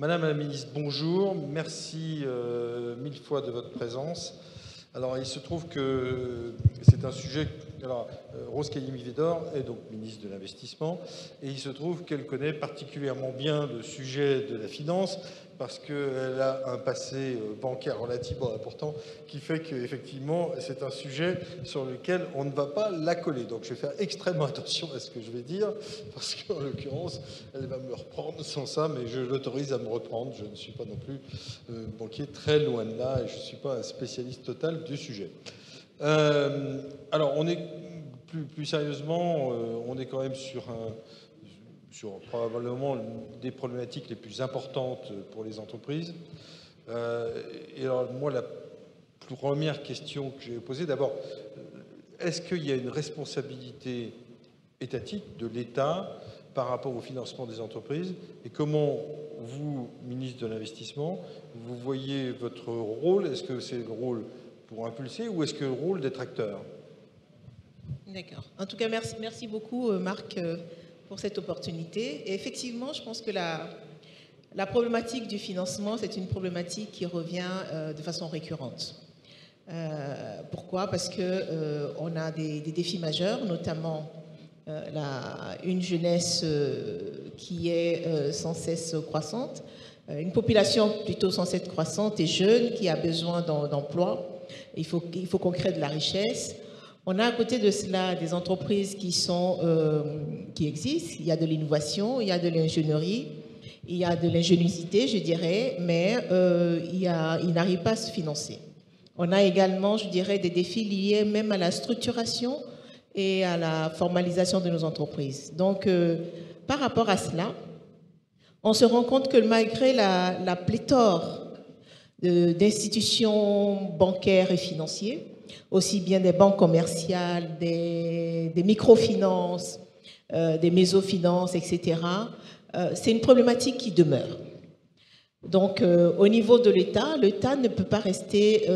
Madame la ministre, bonjour. Merci mille fois de votre présence. Alors, il se trouve que c'est un sujet... Alors, Rose Calimi-Vidor est donc ministre de l'Investissement, et il se trouve qu'elle connaît particulièrement bien le sujet de la finance, parce qu'elle a un passé bancaire relativement important, qui fait qu'effectivement, c'est un sujet sur lequel on ne va pas la coller. Donc, je vais faire extrêmement attention à ce que je vais dire, parce qu'en l'occurrence, elle va me reprendre sans ça, mais je l'autorise à me reprendre. Je ne suis pas non plus banquier, très loin de là, et je ne suis pas un spécialiste total du sujet. Alors, on est plus sérieusement, on est quand même sur probablement des problématiques les plus importantes pour les entreprises. Et alors, moi, la première question que j'ai posée, d'abord, est-ce qu'il y a une responsabilité étatique de l'État par rapport au financement des entreprises? Et comment vous, ministre de l'Investissement, vous voyez votre rôle? Est-ce que c'est le rôle pour impulser ou est-ce que le rôle d'être acteur? D'accord. En tout cas, merci beaucoup, Marc, pour cette opportunité. Et effectivement, je pense que la problématique du financement, c'est une problématique qui revient de façon récurrente. Pourquoi? Parce qu'on a des défis majeurs, notamment une jeunesse qui est sans cesse croissante, une population plutôt sans cesse croissante et jeune qui a besoin d'emploi. Il faut qu'on crée de la richesse. On a à côté de cela des entreprises qui existent. Il y a de l'innovation, il y a de l'ingénierie, il y a de l'ingéniosité, je dirais, mais ils n'arrivent pas à se financer. On a également, je dirais, des défis liés même à la structuration et à la formalisation de nos entreprises. Donc, par rapport à cela, on se rend compte que malgré la pléthore d'institutions bancaires et financières, aussi bien des banques commerciales, des microfinances, des mésofinances, etc., c'est une problématique qui demeure. Donc, au niveau de l'État ne peut pas rester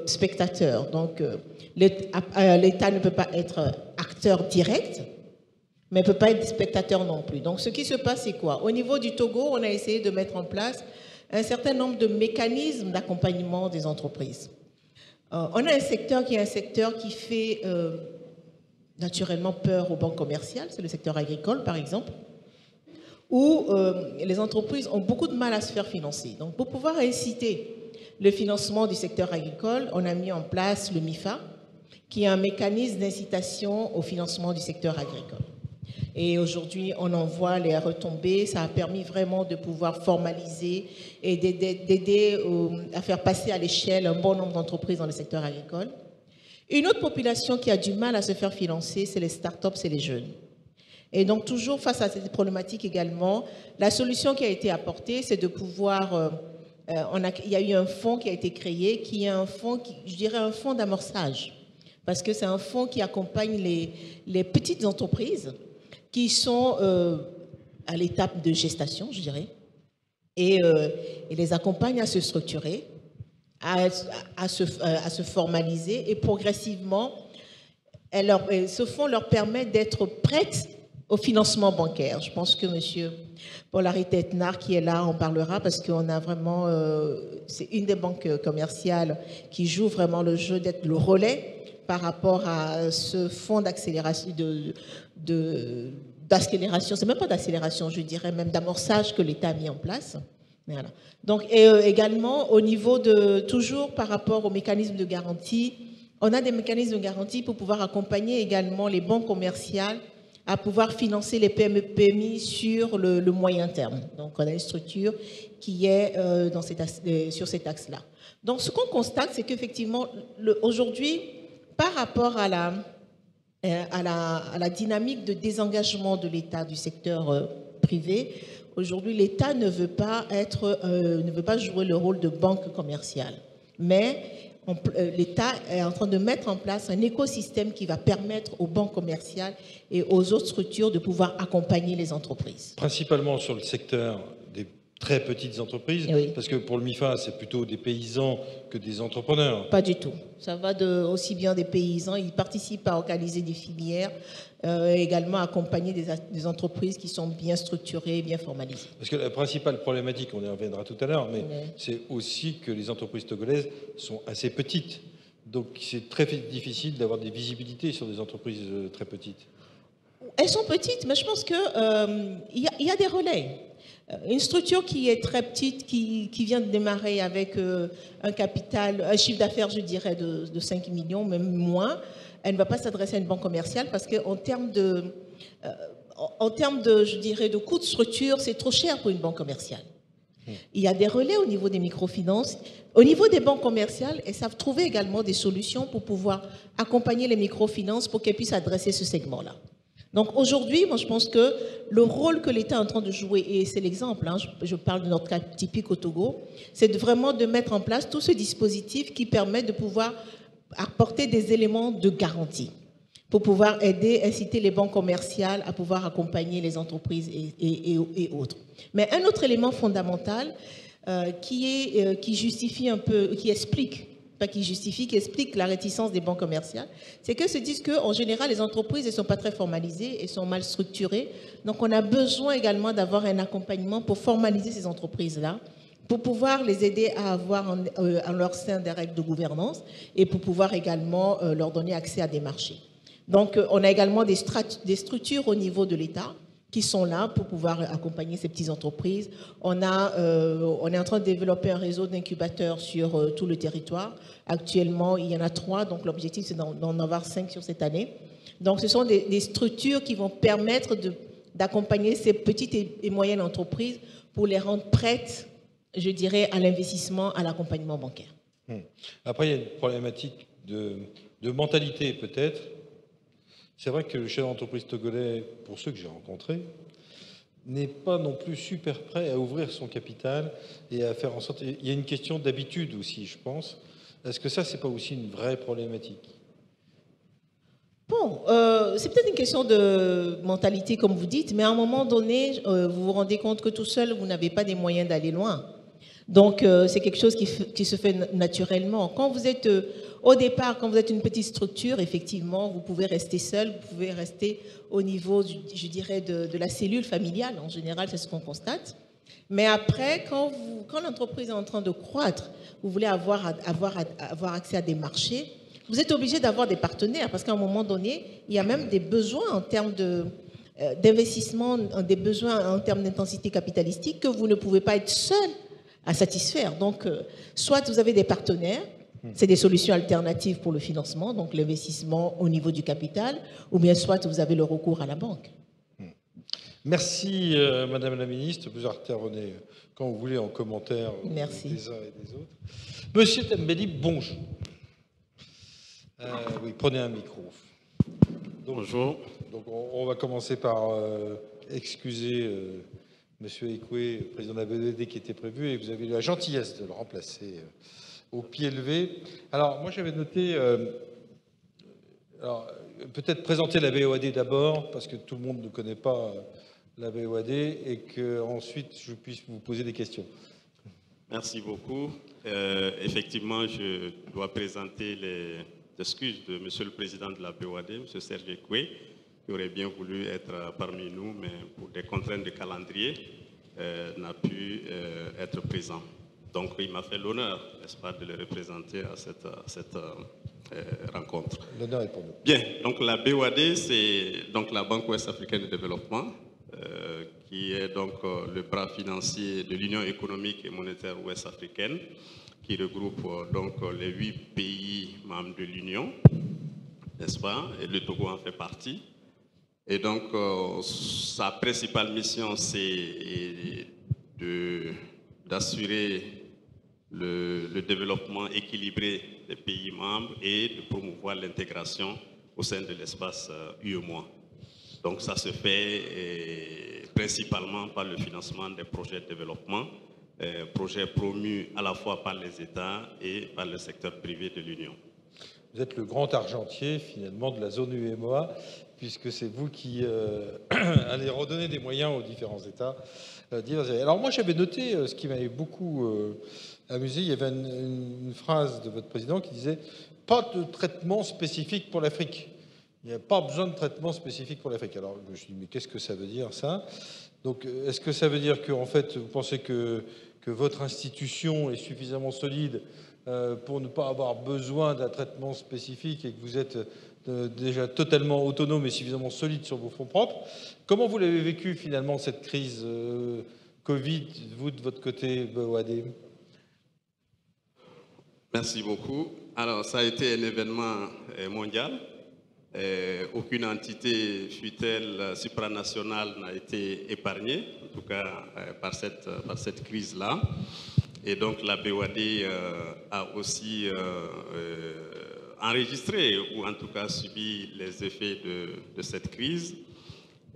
spectateur. Donc, l'État ne peut pas être acteur direct, mais ne peut pas être spectateur non plus. Donc, ce qui se passe, c'est quoi? Au niveau du Togo, on a essayé de mettre en place un certain nombre de mécanismes d'accompagnement des entreprises. On a un secteur qui fait naturellement peur aux banques commerciales, c'est le secteur agricole, par exemple, où les entreprises ont beaucoup de mal à se faire financer. Donc, pour pouvoir inciter le financement du secteur agricole, on a mis en place le MIFA, qui est un mécanisme d'incitation au financement du secteur agricole. Et aujourd'hui, on en voit les retombées. Ça a permis vraiment de pouvoir formaliser et d'aider à faire passer à l'échelle un bon nombre d'entreprises dans le secteur agricole. Une autre population qui a du mal à se faire financer, c'est les startups, c'est les jeunes. Et donc, toujours face à cette problématique également, la solution qui a été apportée, c'est de pouvoir... il y a eu un fonds qui a été créé, qui est un fonds, je dirais un fonds d'amorçage, parce que c'est un fonds qui accompagne les petites entreprises qui sont à l'étape de gestation, je dirais, et les accompagne à se structurer, à se formaliser, et progressivement, ce fonds leur permet d'être prêtes au financement bancaire. Je pense que M. Paul-Henri Tetnard, qui est là, en parlera, parce qu'on a vraiment... c'est une des banques commerciales qui joue vraiment le jeu d'être le relais par rapport à ce fonds d'accélération, d'accélération, c'est même pas d'accélération, je dirais même d'amorçage que l'État a mis en place. Voilà. Donc, également, au niveau toujours par rapport aux mécanismes de garantie, on a des mécanismes de garantie pour pouvoir accompagner également les banques commerciales à pouvoir financer les PMI sur le moyen terme. Donc, on a une structure qui est sur cet axe-là. Donc, ce qu'on constate, c'est qu'effectivement, aujourd'hui, par rapport à la dynamique de désengagement de l'État du secteur privé, aujourd'hui, l'État ne veut pas jouer le rôle de banque commerciale. Mais l'État est en train de mettre en place un écosystème qui va permettre aux banques commerciales et aux autres structures de pouvoir accompagner les entreprises. Principalement sur le secteur des très petites entreprises, Oui. parce que pour le MIFA, c'est plutôt des paysans que des entrepreneurs. Pas du tout. Ça va aussi bien des paysans. Ils participent à organiser des filières, également accompagner des entreprises qui sont bien structurées, bien formalisées. Parce que la principale problématique, on y reviendra tout à l'heure, mais c'est aussi que les entreprises togolaises sont assez petites. Donc c'est très difficile d'avoir des visibilités sur des entreprises très petites. Elles sont petites, mais je pense qu'il y a des relais. Une structure qui est très petite, qui vient de démarrer avec un capital, un chiffre d'affaires, je dirais, de 5 millions, même moins, elle ne va pas s'adresser à une banque commerciale parce qu'en termes de, je dirais, de coût de structure, c'est trop cher pour une banque commerciale. Il y a des relais au niveau des microfinances. Au niveau des banques commerciales, elles savent trouver également des solutions pour pouvoir accompagner les microfinances pour qu'elles puissent adresser ce segment-là. Donc aujourd'hui, moi je pense que le rôle que l'État est en train de jouer, et c'est l'exemple, hein, je parle de notre cas typique au Togo, c'est vraiment de mettre en place tout ce dispositif qui permet de pouvoir apporter des éléments de garantie pour pouvoir aider, inciter les banques commerciales à pouvoir accompagner les entreprises et autres. Mais un autre élément fondamental qui justifie un peu, qui explique la réticence des banques commerciales, c'est qu'elles se disent qu'en général, les entreprises ne sont pas très formalisées et sont mal structurées. Donc, on a besoin également d'avoir un accompagnement pour formaliser ces entreprises-là, pour pouvoir les aider à avoir en leur sein des règles de gouvernance et pour pouvoir également leur donner accès à des marchés. Donc, on a également des structures au niveau de l'État qui sont là pour pouvoir accompagner ces petites entreprises. On est en train de développer un réseau d'incubateurs sur tout le territoire. Actuellement, il y en a 3, donc l'objectif, c'est d'en avoir 5 sur cette année. Donc, ce sont des structures qui vont permettre d'accompagner ces petites et moyennes entreprises pour les rendre prêtes, je dirais, à l'investissement, à l'accompagnement bancaire. Après, il y a une problématique de mentalité, peut-être. C'est vrai que le chef d'entreprise togolais, pour ceux que j'ai rencontrés, n'est pas non plus super prêt à ouvrir son capital et à faire en sorte... Il y a une question d'habitude aussi, je pense. Est-ce que ça, c'est pas aussi une vraie problématique? Bon, c'est peut-être une question de mentalité, comme vous dites, mais à un moment donné, vous vous rendez compte que tout seul, vous n'avez pas des moyens d'aller loin. Donc, c'est quelque chose qui se fait naturellement. Quand vous êtes... Au départ, quand vous êtes une petite structure, effectivement, vous pouvez rester seul, vous pouvez rester au niveau, je dirais, de la cellule familiale. En général, c'est ce qu'on constate. Mais après, quand l'entreprise est en train de croître, vous voulez avoir accès à des marchés, vous êtes obligé d'avoir des partenaires parce qu'à un moment donné, il y a même des besoins en termes d'investissement, des besoins en termes d'intensité capitalistique que vous ne pouvez pas être seul à satisfaire. Donc, soit vous avez des partenaires, c'est des solutions alternatives pour le financement, donc l'investissement au niveau du capital, ou bien soit vous avez le recours à la banque. Merci Madame la Ministre. Vous intervenez quand vous voulez en commentaire des uns et des autres. Monsieur Tembeli, bonjour. Oui, prenez un micro. Donc, bonjour. Donc on va commencer par excuser Monsieur Ekwe, président de la BOAD qui était prévu, et vous avez eu la gentillesse de le remplacer au pied levé. Alors, moi, j'avais noté, peut-être présenter la BOAD d'abord, parce que tout le monde ne connaît pas la BOAD, et qu'ensuite, je puisse vous poser des questions. Merci beaucoup. Effectivement, je dois présenter les excuses de Monsieur le Président de la BOAD, M. Serge Ekwe, qui aurait bien voulu être parmi nous, mais pour des contraintes de calendrier, n'a pu être présent. Donc, il m'a fait l'honneur, n'est-ce pas, de le représenter à cette rencontre. L'honneur est pour nous. Bien, donc la BOAD, c'est donc la Banque Ouest-Africaine de Développement, qui est donc le bras financier de l'Union économique et monétaire ouest-africaine, qui regroupe donc les 8 pays membres de l'Union, n'est-ce pas, et le Togo en fait partie. Et donc, sa principale mission, c'est d'assurer le développement équilibré des pays membres et de promouvoir l'intégration au sein de l'espace UEMOA. Donc ça se fait principalement par le financement des projets de développement, projets promus à la fois par les États et par le secteur privé de l'Union. Vous êtes le grand argentier finalement de la zone UEMOA puisque c'est vous qui allez redonner des moyens aux différents États. Alors moi, j'avais noté ce qui m'avait beaucoup amusé. Il y avait une phrase de votre président qui disait « Pas de traitement spécifique pour l'Afrique ». Il n'y a pas besoin de traitement spécifique pour l'Afrique. Alors je me suis dit « Mais qu'est-ce que ça veut dire, ça ?» Donc, est-ce que ça veut dire qu'en fait, vous pensez que votre institution est suffisamment solide pour ne pas avoir besoin d'un traitement spécifique et que vous êtes déjà totalement autonome et suffisamment solide sur vos fonds propres? Comment vous l'avez vécu finalement cette crise Covid, vous de votre côté, BOAD? Merci beaucoup. Alors, ça a été un événement mondial. Aucune entité, fût-elle supranationale, n'a été épargnée, en tout cas par cette crise-là. Et donc la BOAD a aussi enregistré, ou en tout cas subi les effets de cette crise.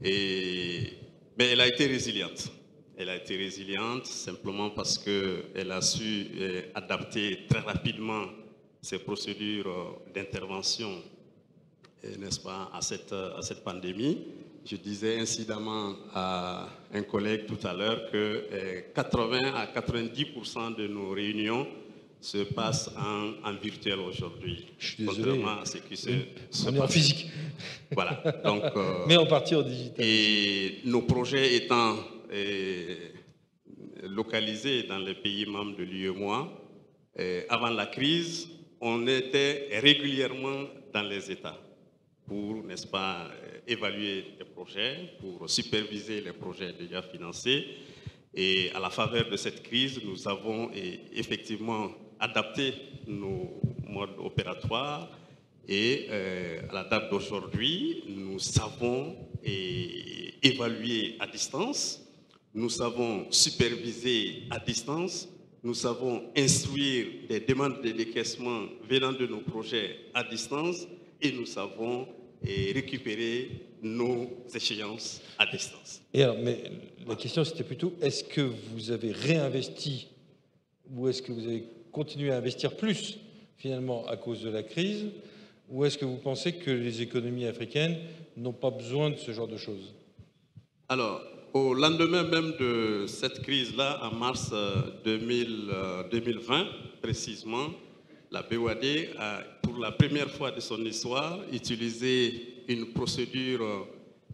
Mais elle a été résiliente. Elle a été résiliente simplement parce qu'elle a su adapter très rapidement ses procédures d'intervention, n'est-ce pas, à cette pandémie. Je disais incidemment à un collègue tout à l'heure que 80 à 90% de nos réunions se passent en virtuel aujourd'hui. Je suis désolé. Contrairement à ce qui se On est en physique. Voilà. Donc, mais en partie en digital. Et nos projets étant localisés dans les pays membres de l'UEMOA, avant la crise, on était régulièrement dans les États pour, n'est-ce pas, évaluer les projets, pour superviser les projets déjà financés. Et à la faveur de cette crise, nous avons effectivement adapté nos modes opératoires. Et à la date d'aujourd'hui, nous savons évaluer à distance, nous savons superviser à distance, nous savons instruire des demandes de décaissement venant de nos projets à distance et nous savons récupérer nos échéances à distance. Et alors, mais la question c'était plutôt, est-ce que vous avez réinvesti ou est-ce que vous avez continué à investir plus finalement à cause de la crise, ou est-ce que vous pensez que les économies africaines n'ont pas besoin de ce genre de choses? Alors, au lendemain même de cette crise-là, en mars 2020 précisément, la BOAD a, pour la première fois de son histoire, utilisé une procédure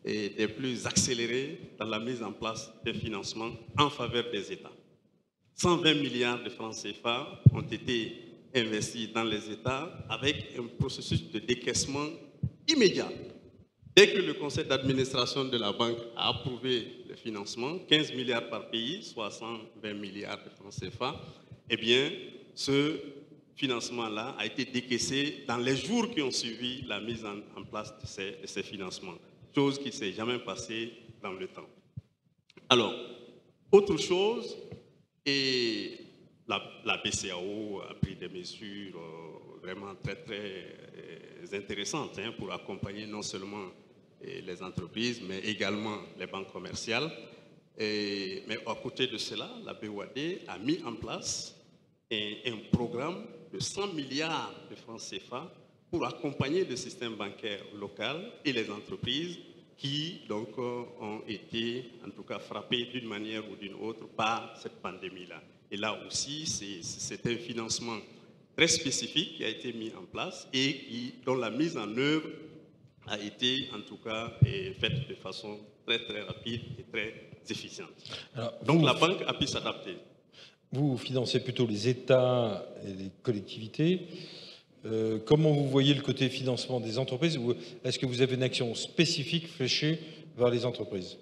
des plus accélérées dans la mise en place des financements en faveur des États. 120 milliards de francs CFA ont été investis dans les États avec un processus de décaissement immédiat. Dès que le conseil d'administration de la banque a approuvé le financement, 15 milliards par pays, soit 120 milliards de francs CFA, eh bien, ce financement-là a été décaissé dans les jours qui ont suivi la mise en place de ces financements, chose qui ne s'est jamais passée dans le temps. Alors, autre chose, et la BCAO a pris des mesures vraiment très, très intéressantes pour accompagner non seulement les entreprises, mais également les banques commerciales. Mais à côté de cela, la BOAD a mis en place un programme de 100 milliards de francs CFA pour accompagner le système bancaire local et les entreprises qui donc ont été en tout cas frappées d'une manière ou d'une autre par cette pandémie-là. Et là aussi, c'est un financement très spécifique qui a été mis en place et dont la mise en œuvre a été en tout cas faite de façon très très rapide et très efficiente. Alors, donc la banque a pu s'adapter. Vous financez plutôt les États et les collectivités. Comment vous voyez le côté financement des entreprises, ou est-ce que vous avez une action spécifique fléchée vers les entreprises?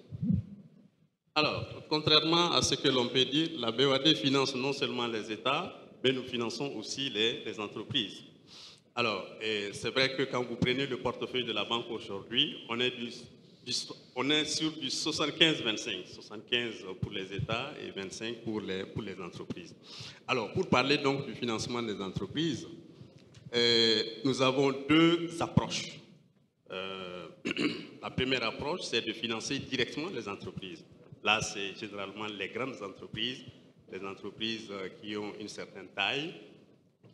Alors, contrairement à ce que l'on peut dire, la BOAD finance non seulement les États, mais nous finançons aussi les entreprises. Alors, c'est vrai que quand vous prenez le portefeuille de la banque aujourd'hui, on est sur du 75-25, 75 pour les États et 25 pour les entreprises. Alors, pour parler donc du financement des entreprises, nous avons deux approches. La première approche, c'est de financer directement les entreprises. Là, c'est généralement les grandes entreprises, les entreprises qui ont une certaine taille,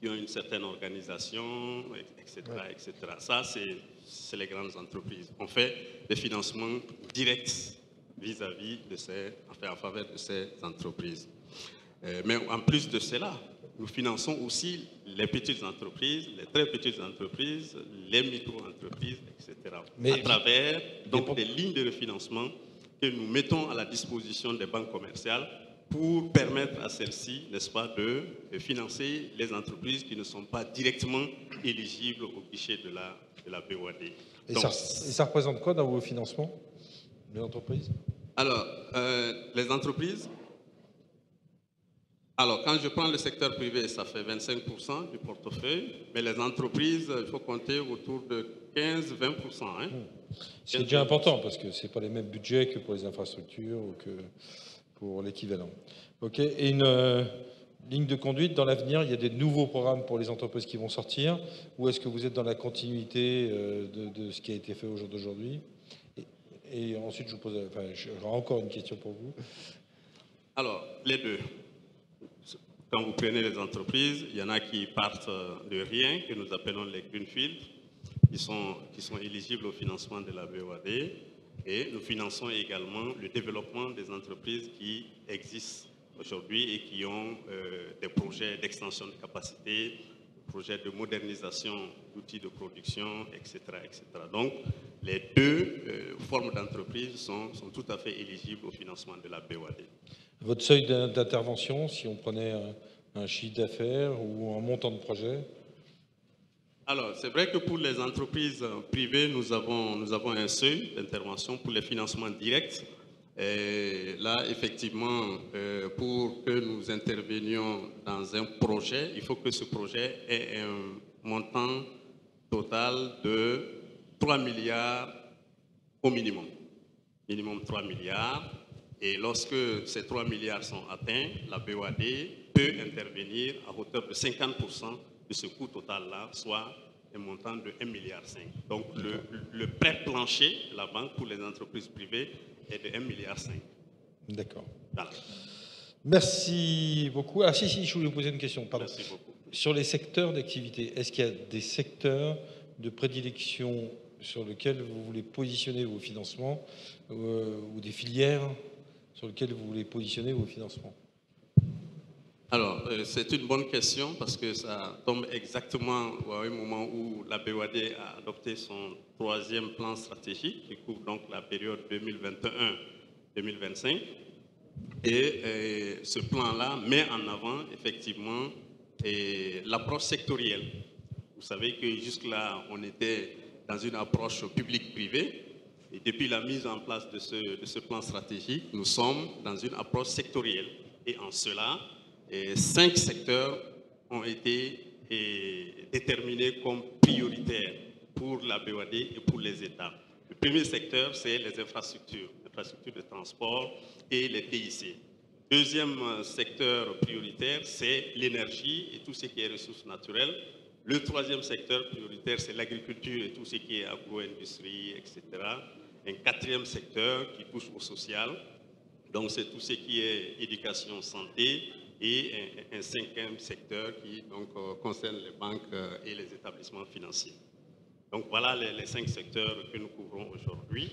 qui ont une certaine organisation, etc. etc. Ça, c'est les grandes entreprises. On fait des financements directs vis-à-vis de en faveur de ces entreprises. Mais en plus de cela, nous finançons aussi les petites entreprises, les très petites entreprises, les micro-entreprises, etc. À travers donc, des lignes de refinancement que nous mettons à la disposition des banques commerciales pour permettre à celles-ci, n'est-ce pas, de financer les entreprises qui ne sont pas directement éligibles au guichet de la BOAD. Et ça représente quoi dans vos financements, les entreprises? Alors, les entreprises, alors quand je prends le secteur privé, ça fait 25% du portefeuille, mais les entreprises, il faut compter autour de 15-20%. Hein. C'est déjà important parce que ce n'est pas les mêmes budgets que pour les infrastructures ou que pour l'équivalent. OK. Et une ligne de conduite, dans l'avenir, il y a des nouveaux programmes pour les entreprises qui vont sortir, ou est-ce que vous êtes dans la continuité de ce qui a été fait au jour d'aujourd'hui? Et ensuite, je vous pose, j'aurai encore une question pour vous. Alors, les deux. Quand vous prenez les entreprises, il y en a qui partent de rien, que nous appelons les greenfield, qui sont éligibles au financement de la BOAD. Et nous finançons également le développement des entreprises qui existent aujourd'hui et qui ont des projets d'extension de capacité, des projets de modernisation d'outils de production, etc., etc. Donc, les deux formes d'entreprises sont tout à fait éligibles au financement de la BOAD. Votre seuil d'intervention, si on prenait un chiffre d'affaires ou un montant de projet? Alors, c'est vrai que pour les entreprises privées, nous avons un seuil d'intervention pour les financements directs. Et là, effectivement, pour que nous intervenions dans un projet, il faut que ce projet ait un montant total de 3 milliards au minimum. Minimum 3 milliards. Et lorsque ces 3 milliards sont atteints, la BOAD peut intervenir à hauteur de 50% de ce coût total-là, soit un montant de 1,5 milliard. Donc, le prêt plancher de la banque pour les entreprises privées est de 1,5 milliard. D'accord. Voilà. Merci beaucoup. Ah si, je voulais vous poser une question. Pardon. Merci beaucoup. Sur les secteurs d'activité, est-ce qu'il y a des secteurs de prédilection sur lesquels vous voulez positionner vos financements ou des filières sur lesquelles vous voulez positionner vos financements? Alors, c'est une bonne question parce que ça tombe exactement au moment où la BOAD a adopté son 3e plan stratégique qui couvre donc la période 2021-2025. Et ce plan-là met en avant effectivement l'approche sectorielle. Vous savez que jusque-là, on était dans une approche publique-privée. Et depuis la mise en place de ce plan stratégique, nous sommes dans une approche sectorielle. Et en cela, 5 secteurs ont été déterminés comme prioritaires pour la BOAD et pour les États. Le premier secteur, c'est les infrastructures de transport et les TIC. Deuxième secteur prioritaire, c'est l'énergie et tout ce qui est ressources naturelles. Le troisième secteur prioritaire, c'est l'agriculture et tout ce qui est agro-industrie, etc. Un quatrième secteur qui touche au social, donc c'est tout ce qui est éducation, santé, et un 5e secteur qui donc, concerne les banques et les établissements financiers. Donc voilà les 5 secteurs que nous couvrons aujourd'hui.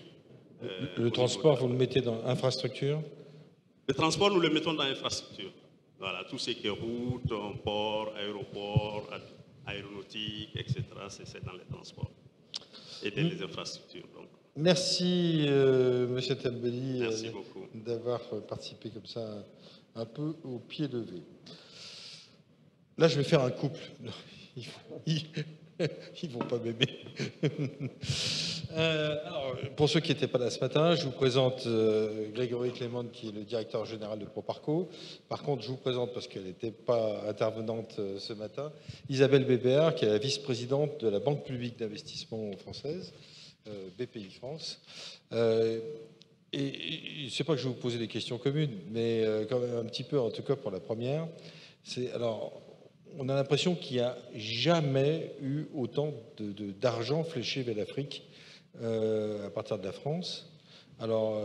Le transport, vous le mettez dans infrastructure? Le transport, nous le mettons dans infrastructure. Voilà, tout ce qui est route, port, aéroport, aéronautique, etc., c'est dans les transports et dans les infrastructures. Donc. Merci, M. Tambeli, d'avoir participé comme ça, un peu au pied levé. Là, je vais faire un couple. Ils ne vont pas m'aimer. Alors, pour ceux qui n'étaient pas là ce matin, je vous présente Grégory Clément, qui est le directeur général de Proparco. Par contre, je vous présente, parce qu'elle n'était pas intervenante ce matin, Isabelle Bébert, qui est la vice-présidente de la Banque publique d'investissement française, BPI France. Et c'est pas que je vais vous poser des questions communes, mais quand même un petit peu, en tout cas pour la première. Alors, on a l'impression qu'il n'y a jamais eu autant d'argent fléché vers l'Afrique à partir de la France. Alors,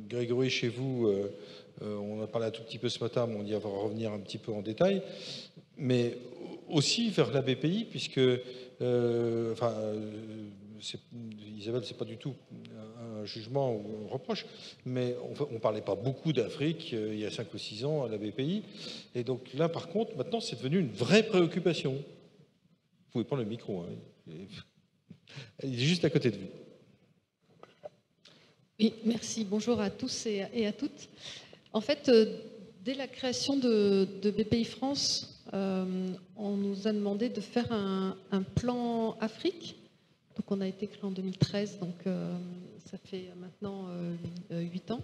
Grégory, chez vous, on en a parlé un tout petit peu ce matin, mais on y va revenir un petit peu en détail. Mais aussi vers la BPI, puisque, Isabelle, c'est pas du tout un jugement ou un reproche, mais on ne parlait pas beaucoup d'Afrique il y a 5 ou 6 ans à la BPI. Et donc là, par contre, maintenant, c'est devenu une vraie préoccupation. Vous pouvez prendre le micro. Hein. Il est juste à côté de vous. Oui, merci. Bonjour à tous et à toutes. En fait, dès la création de BPI France, on nous a demandé de faire un plan Afrique. Donc on a été créé en 2013, donc ça fait maintenant 8 ans.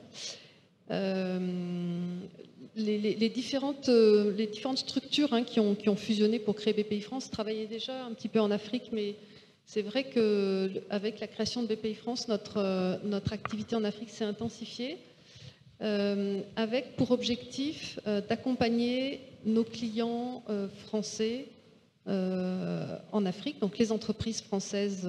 Les différentes structures qui ont fusionné pour créer BPI France travaillaient déjà un petit peu en Afrique, mais c'est vrai qu'avec la création de BPI France, notre activité en Afrique s'est intensifiée, avec pour objectif d'accompagner nos clients français en Afrique, donc les entreprises françaises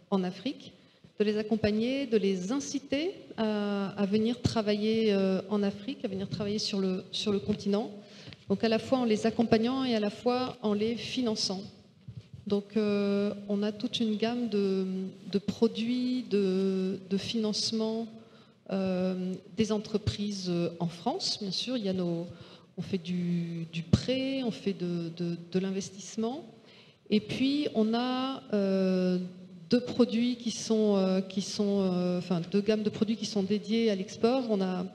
en Afrique, de les accompagner, de les inciter à venir travailler en Afrique, à venir travailler sur le continent, donc à la fois en les accompagnant et à la fois en les finançant. Donc on a toute une gamme de produits, de financement des entreprises en France, bien sûr. On fait du prêt, on fait de l'investissement. Et puis on a deux gammes de produits qui sont dédiés à l'export. On a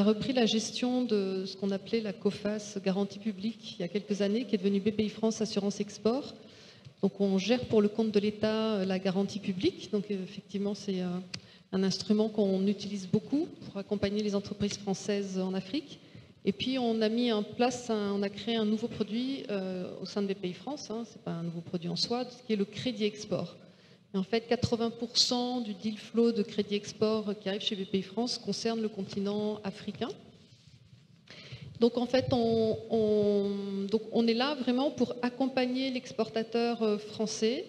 repris la gestion de ce qu'on appelait la COFAS Garantie Publique il y a quelques années, qui est devenue BPI France Assurance Export. Donc on gère pour le compte de l'État la garantie publique. Donc effectivement, c'est un instrument qu'on utilise beaucoup pour accompagner les entreprises françaises en Afrique. Et puis on a mis en place, on a créé un nouveau produit au sein de BPI France. Ce n'est pas un nouveau produit en soi, ce qui est le crédit export. Et en fait, 80% du deal flow de crédit export qui arrive chez BPI France concerne le continent africain. Donc en fait, on est là vraiment pour accompagner l'exportateur français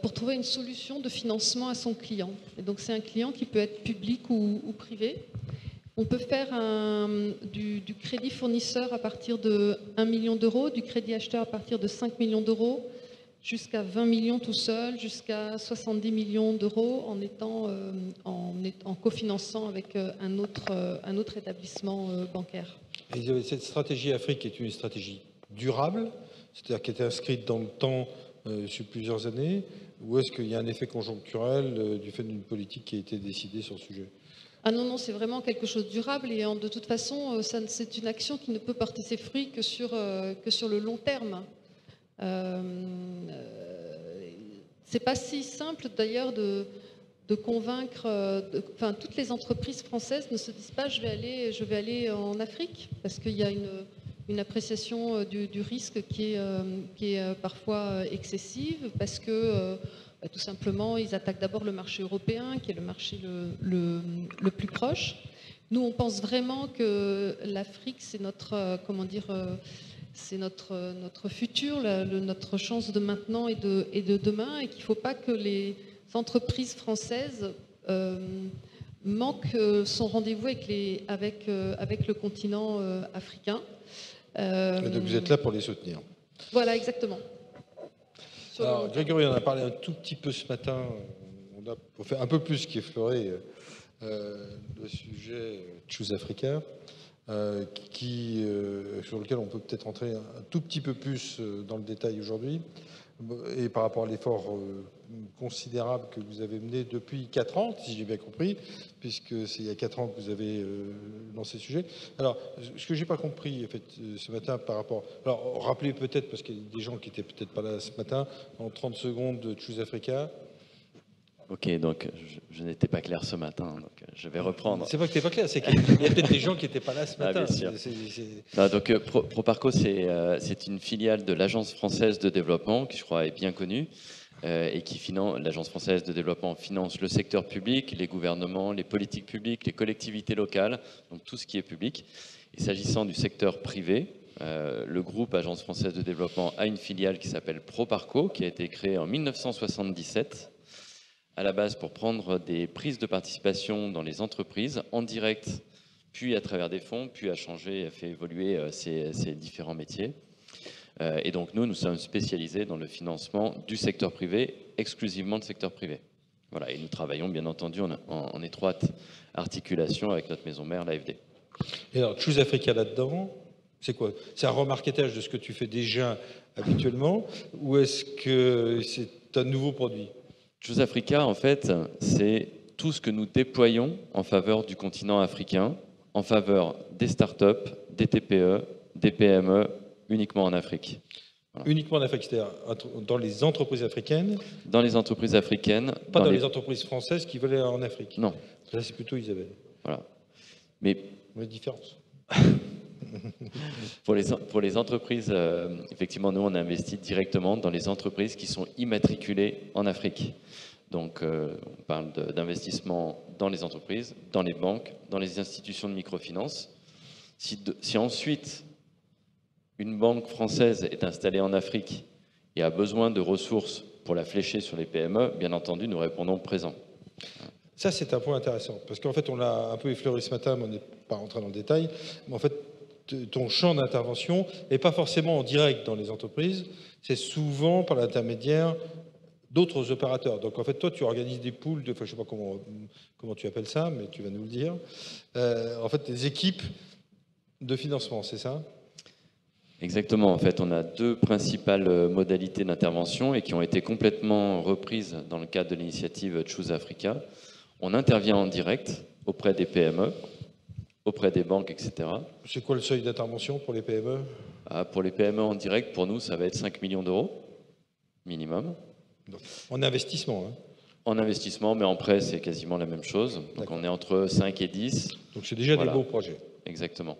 pour trouver une solution de financement à son client. Et donc c'est un client qui peut être public ou privé. On peut faire du crédit fournisseur à partir de 1 million d'euros, du crédit acheteur à partir de 5 millions d'euros, jusqu'à 20 millions tout seul, jusqu'à 70 millions d'euros en cofinançant avec un autre établissement bancaire. Et cette stratégie Afrique est une stratégie durable, c'est-à-dire qui est inscrite dans le temps sur plusieurs années, ou est-ce qu'il y a un effet conjoncturel du fait d'une politique qui a été décidée sur le sujet ? Ah non, c'est vraiment quelque chose de durable et de toute façon, c'est une action qui ne peut porter ses fruits que sur le long terme. C'est pas si simple d'ailleurs de convaincre, toutes les entreprises françaises ne se disent pas je vais aller en Afrique, parce qu'il y a une appréciation du risque qui est parfois excessive, parce que tout simplement ils attaquent d'abord le marché européen qui est le marché le plus proche. Nous on pense vraiment que l'Afrique c'est notre c'est notre futur, notre chance de maintenant et de demain, et qu'il ne faut pas que les entreprises françaises manquent son rendez-vous avec le continent africain. Donc vous êtes là pour les soutenir. Voilà, exactement. Alors, Grégory en a parlé un tout petit peu ce matin. On a fait un peu plus qu'effleurer le sujet Choose Africa. Sur lequel on peut peut-être entrer un tout petit peu plus dans le détail aujourd'hui, et par rapport à l'effort considérable que vous avez mené depuis 4 ans, si j'ai bien compris, puisque c'est il y a 4 ans que vous avez lancé ce sujet. Alors, ce que j'ai pas compris en fait, ce matin par rapport... Alors, rappelez peut-être, parce qu'il y a des gens qui étaient peut-être pas là ce matin, en 30 secondes de Choose Africa. Ok, donc je n'étais pas clair ce matin, donc je vais reprendre. C'est pas que tu n'es pas clair, c'est qu'il y a peut-être des gens qui n'étaient pas là ce matin. Bien sûr. Non, donc Proparco, c'est une filiale de l'Agence française de développement, qui je crois est bien connue, et qui finance, l'Agence française de développement finance le secteur public, les gouvernements, les politiques publiques, les collectivités locales, donc tout ce qui est public. Et s'agissant du secteur privé, le groupe Agence française de développement a une filiale qui s'appelle Proparco, qui a été créée en 1977, à la base pour prendre des prises de participation dans les entreprises en direct, puis à travers des fonds, puis a changé, a fait évoluer ces différents métiers. Et donc nous sommes spécialisés dans le financement du secteur privé, exclusivement le secteur privé. Voilà, et nous travaillons bien entendu en étroite articulation avec notre maison mère, l'AFD. Et alors, Choose Africa là-dedans, c'est quoi? C'est un remarketage de ce que tu fais déjà habituellement, ou est-ce que c'est un nouveau produit? Choose Africa, en fait, c'est tout ce que nous déployons en faveur du continent africain, en faveur des startups, des TPE, des PME, uniquement en Afrique. Voilà. Uniquement en Afrique, c'est-à-dire dans les entreprises africaines? Dans les entreprises africaines. Pas dans les entreprises françaises qui veulent aller en Afrique? Non. Là, c'est plutôt Isabelle. Voilà. Mais la différence. Pour les entreprises, effectivement, nous, on investit directement dans les entreprises qui sont immatriculées en Afrique. Donc, on parle d'investissement dans les entreprises, dans les banques, dans les institutions de microfinance. Si ensuite, une banque française est installée en Afrique et a besoin de ressources pour la flécher sur les PME, bien entendu, nous répondons présent. Ça, c'est un point intéressant, parce qu'en fait, on l'a un peu effleuré ce matin, mais on n'est pas rentré dans le détail. Mais en fait, ton champ d'intervention n'est pas forcément en direct dans les entreprises, c'est souvent par l'intermédiaire d'autres opérateurs. Donc, en fait, toi, tu organises des pools de, enfin, je ne sais pas comment tu appelles ça, mais tu vas nous le dire. En fait, des équipes de financement, c'est ça? Exactement. En fait, on a deux principales modalités d'intervention et qui ont été complètement reprises dans le cadre de l'initiative Choose Africa. On intervient en direct auprès des PME, auprès des banques, etc. C'est quoi le seuil d'intervention pour les PME? Pour les PME en direct, pour nous, ça va être 5 millions d'euros, minimum. Donc, en investissement, hein. En investissement, mais en prêt, c'est quasiment la même chose. Donc on est entre 5 et 10. Donc c'est déjà des beaux projets. Exactement.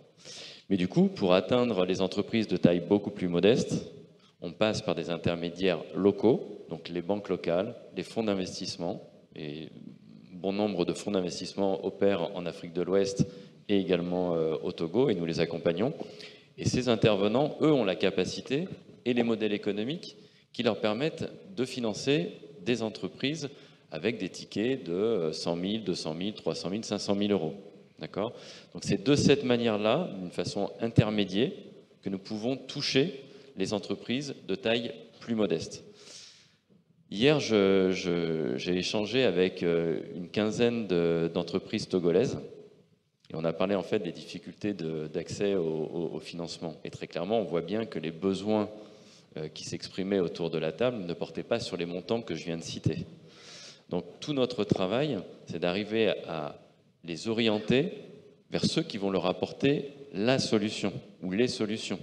Mais du coup, pour atteindre les entreprises de taille beaucoup plus modeste, on passe par des intermédiaires locaux, donc les banques locales, les fonds d'investissement, et bon nombre de fonds d'investissement opèrent en Afrique de l'Ouest et également au Togo, et nous les accompagnons. Et ces intervenants, eux, ont la capacité et les modèles économiques qui leur permettent de financer des entreprises avec des tickets de 100 000, 200 000, 300 000, 500 000 euros. D'accord ? Donc c'est de cette manière-là, d'une façon intermédiaire, que nous pouvons toucher les entreprises de taille plus modeste. Hier, j'ai échangé avec une quinzaine d'entreprises togolaises et on a parlé en fait des difficultés d'accès au financement. Et très clairement, on voit bien que les besoins qui s'exprimaient autour de la table ne portaient pas sur les montants que je viens de citer. Donc tout notre travail, c'est d'arriver à les orienter vers ceux qui vont leur apporter la solution ou les solutions.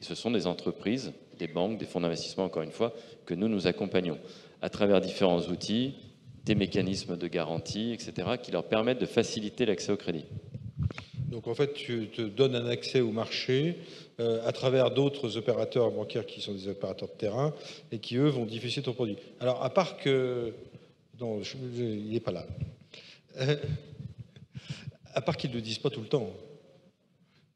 Et ce sont des entreprises, des banques, des fonds d'investissement, encore une fois, que nous accompagnons à travers différents outils, des mécanismes de garantie, etc., qui leur permettent de faciliter l'accès au crédit. Donc en fait, tu te donnes un accès au marché à travers d'autres opérateurs bancaires qui sont des opérateurs de terrain et qui, eux, vont diffuser ton produit. Alors, à part que... Non, il n'est pas là. À part qu'ils ne le disent pas tout le temps,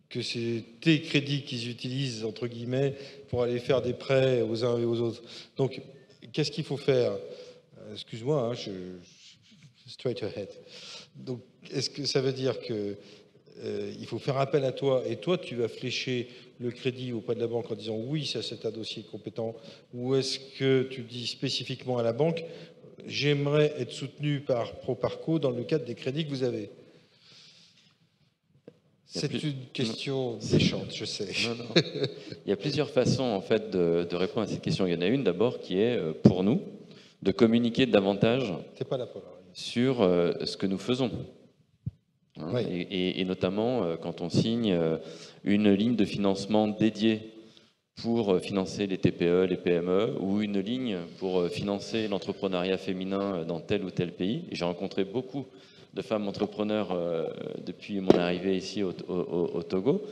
que c'est tes crédits qu'ils utilisent, entre guillemets, pour aller faire des prêts aux uns et aux autres. Donc, qu'est-ce qu'il faut faire? Excuse-moi, hein, straight ahead. Donc, est-ce que ça veut dire que il faut faire appel à toi et toi, tu vas flécher le crédit auprès de la banque en disant oui, ça c'est un dossier compétent, ou est-ce que tu dis spécifiquement à la banque j'aimerais être soutenu par Proparco dans le cadre des crédits que vous avez? C'est une question méchante, je sais. Non. Il y a plusieurs façons en fait de répondre à cette question. Il y en a une d'abord qui est pour nous de communiquer davantage sur ce que nous faisons. Hein, oui. et notamment quand on signe une ligne de financement dédiée pour financer les TPE, les PME, ou une ligne pour financer l'entrepreneuriat féminin dans tel ou tel pays. Et j'ai rencontré beaucoup de femmes entrepreneurs depuis mon arrivée ici au Togo.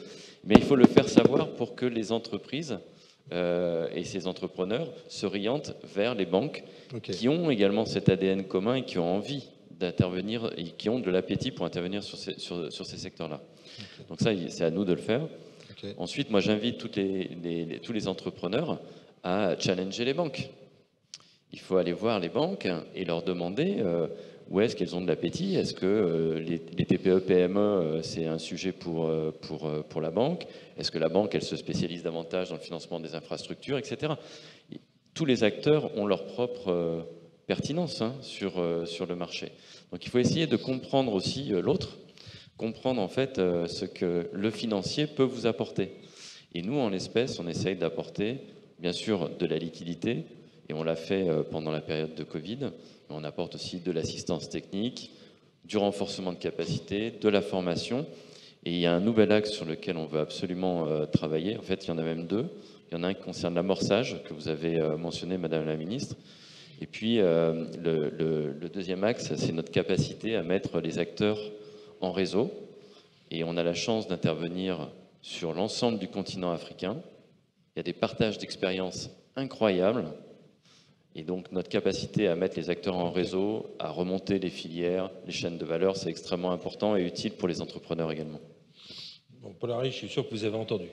Mais il faut le faire savoir pour que les entreprises et ces entrepreneurs s'orientent vers les banques qui ont également cet ADN commun et qui ont envie d'intervenir et qui ont de l'appétit pour intervenir sur ces secteurs-là. Donc ça, c'est à nous de le faire. Ensuite, moi, j'invite tous les entrepreneurs à challenger les banques. Il faut aller voir les banques et leur demander où est-ce qu'elles ont de l'appétit? Est-ce que les TPE-PME, c'est un sujet pour la banque? Est-ce que la banque, elle se spécialise davantage dans le financement des infrastructures, etc. Tous les acteurs ont leur propre pertinence sur le marché. Donc il faut essayer de comprendre aussi l'autre, comprendre en fait ce que le financier peut vous apporter. Et nous, en l'espèce, on essaye d'apporter, bien sûr, de la liquidité, et on l'a fait pendant la période de Covid, mais on apporte aussi de l'assistance technique, du renforcement de capacité, de la formation, et il y a un nouvel axe sur lequel on veut absolument travailler. En fait, il y en a même deux. Il y en a un qui concerne l'amorçage, que vous avez mentionné, Madame la Ministre. Et puis, le deuxième axe, c'est notre capacité à mettre les acteurs en réseau. Et on a la chance d'intervenir sur l'ensemble du continent africain. Il y a des partages d'expériences incroyables. Et donc, notre capacité à mettre les acteurs en réseau, à remonter les filières, les chaînes de valeur, c'est extrêmement important et utile pour les entrepreneurs également. Bon, Paul-Henri, je suis sûr que vous avez entendu.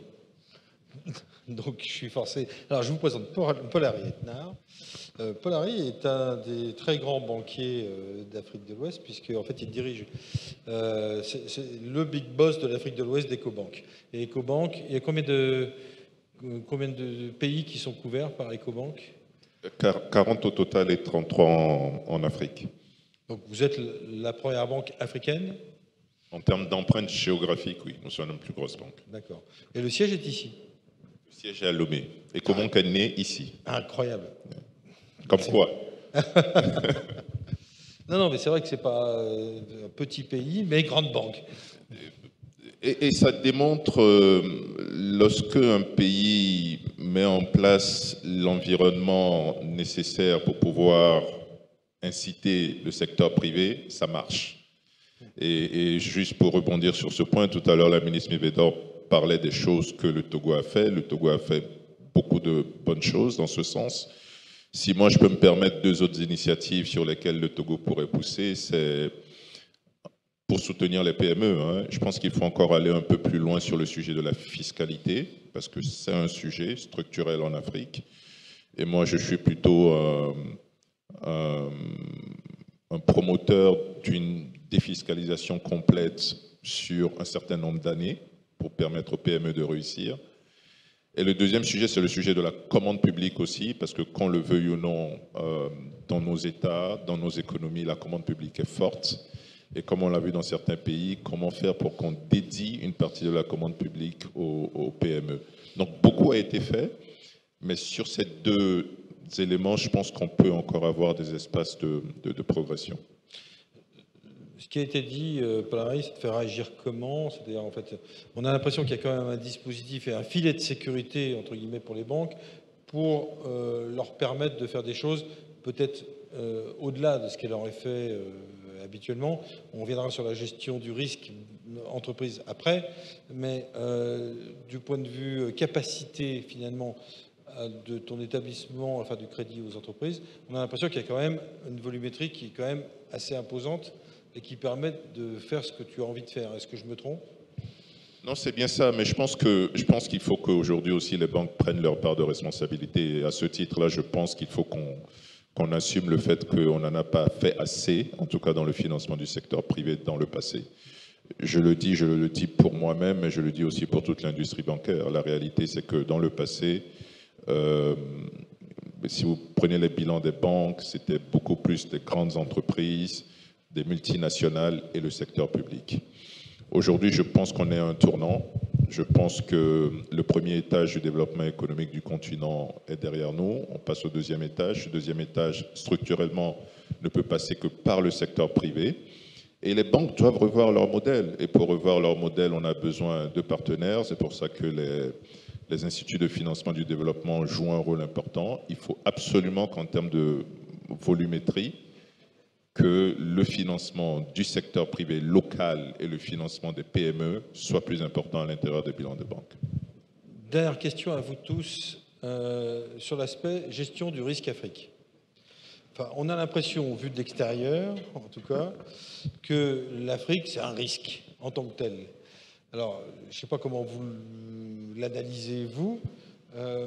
Donc, je suis forcé. Alors, je vous présente Paul-Henri Etnard. Paul-Henri est un des très grands banquiers d'Afrique de l'Ouest, puisque en fait, il dirige c'est le big boss de l'Afrique de l'Ouest d'Ecobank. Et Ecobank, il y a combien de pays qui sont couverts par Ecobank? 40 au total et 33 en Afrique. Donc, vous êtes la première banque africaine? En termes d'empreinte géographique, oui, nous sommes la plus grosse banque. D'accord. Et le siège est ici? Le siège est à Lomé. Ecobank est né ici. Incroyable. Comme quoi? Non, mais c'est vrai que c'est pas un petit pays, mais grande banque. Et ça démontre, lorsque un pays met en place l'environnement nécessaire pour pouvoir inciter le secteur privé, ça marche. Et juste pour rebondir sur ce point, tout à l'heure, la ministre Mivedor parlait des choses que le Togo a fait. Le Togo a fait beaucoup de bonnes choses dans ce sens. Si moi, je peux me permettre 2 autres initiatives sur lesquelles le Togo pourrait pousser, c'est pour soutenir les PME. Je pense qu'il faut encore aller un peu plus loin sur le sujet de la fiscalité, parce que c'est un sujet structurel en Afrique. Et moi, je suis plutôt un promoteur d'une défiscalisation complète sur un certain nombre d'années pour permettre aux PME de réussir. Et le deuxième sujet, c'est le sujet de la commande publique aussi, parce que qu'on le veuille ou non, dans nos États, dans nos économies, la commande publique est forte. Et comme on l'a vu dans certains pays, comment faire pour qu'on dédie une partie de la commande publique aux PME. Donc beaucoup a été fait, mais sur ces 2 éléments, je pense qu'on peut encore avoir des espaces de progression. Ce qui a été dit, Paul-Henri, c'est de faire agir comment? C'est-à-dire, en fait, on a l'impression qu'il y a quand même un dispositif et un filet de sécurité, entre guillemets, pour les banques, pour leur permettre de faire des choses peut-être au-delà de ce qu'elle aurait fait habituellement. On reviendra sur la gestion du risque entreprise après, mais du point de vue capacité, finalement, de ton établissement, enfin du crédit aux entreprises, on a l'impression qu'il y a quand même une volumétrie qui est quand même assez imposante et qui permet de faire ce que tu as envie de faire. Est-ce que je me trompe? Non, c'est bien ça, mais je pense qu'il faut qu'aujourd'hui aussi les banques prennent leur part de responsabilité. Et à ce titre-là, je pense qu'il faut qu'on assume le fait qu'on n'en a pas fait assez, en tout cas dans le financement du secteur privé dans le passé. Je le dis pour moi-même, mais je le dis aussi pour toute l'industrie bancaire. La réalité, c'est que dans le passé, si vous prenez les bilans des banques, c'était beaucoup plus des grandes entreprises, des multinationales et le secteur public. Aujourd'hui, je pense qu'on est à un tournant. Je pense que le premier étage du développement économique du continent est derrière nous. On passe au deuxième étage. Ce deuxième étage, structurellement, ne peut passer que par le secteur privé. Et les banques doivent revoir leur modèle. Et pour revoir leur modèle, on a besoin de partenaires. C'est pour ça que les instituts de financement du développement jouent un rôle important. Il faut absolument qu'en termes de volumétrie, que le financement du secteur privé local et le financement des PME soient plus importants à l'intérieur des bilans des banques. Dernière question à vous tous sur l'aspect gestion du risque Afrique. Enfin, on a l'impression, vu de l'extérieur, en tout cas, que l'Afrique, c'est un risque en tant que tel. Alors, je ne sais pas comment vous l'analysez, vous.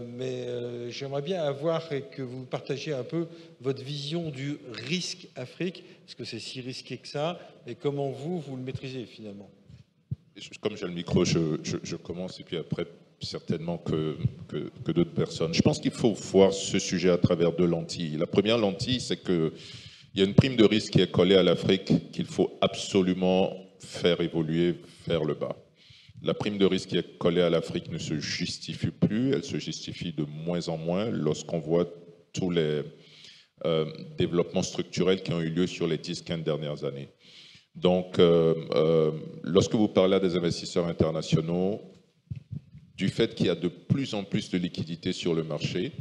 mais j'aimerais bien avoir et que vous partagiez un peu votre vision du risque Afrique. Est-ce que c'est si risqué que ça? Et comment vous le maîtrisez finalement? Comme j'ai le micro, je commence et puis après, certainement que d'autres personnes. Je pense qu'il faut voir ce sujet à travers deux lentilles. La première lentille, c'est qu'il y a une prime de risque qui est collée à l'Afrique qu'il faut absolument faire évoluer vers le bas. La prime de risque qui est collée à l'Afrique ne se justifie plus, elle se justifie de moins en moins lorsqu'on voit tous les développements structurels qui ont eu lieu sur les 10-15 dernières années. Donc, lorsque vous parlez à des investisseurs internationaux, du fait qu'il y a de plus en plus de liquidités sur le marché,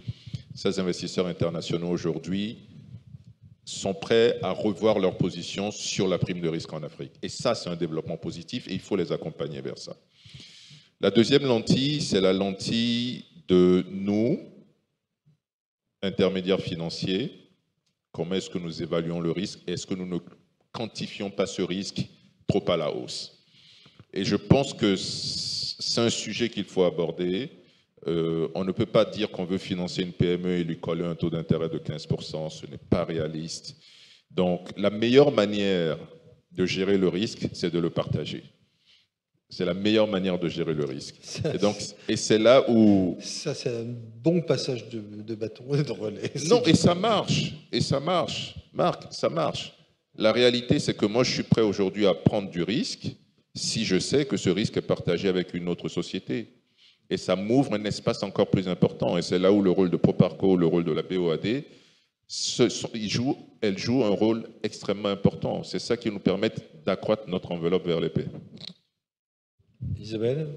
ces investisseurs internationaux aujourd'hui sont prêts à revoir leur position sur la prime de risque en Afrique. Et ça, c'est un développement positif et il faut les accompagner vers ça. La deuxième lentille, c'est la lentille de nous, intermédiaires financiers. Comment est-ce que nous évaluons le risque? Est-ce que nous ne quantifions pas ce risque trop à la hausse? Et je pense que c'est un sujet qu'il faut aborder. On ne peut pas dire qu'on veut financer une PME et lui coller un taux d'intérêt de 15%, ce n'est pas réaliste. Donc, la meilleure manière de gérer le risque, c'est de le partager. C'est la meilleure manière de gérer le risque. Et c'est là où... Ça, c'est un bon passage de bâton et de relais. Non, et ça marche. Et ça marche. Marc, ça marche. La réalité, c'est que moi, je suis prêt aujourd'hui à prendre du risque si je sais que ce risque est partagé avec une autre société. Et ça m'ouvre un espace encore plus important. Et c'est là où le rôle de Proparco, le rôle de la BOAD, elle joue un rôle extrêmement important. C'est ça qui nous permet d'accroître notre enveloppe vers l'épée. Isabelle?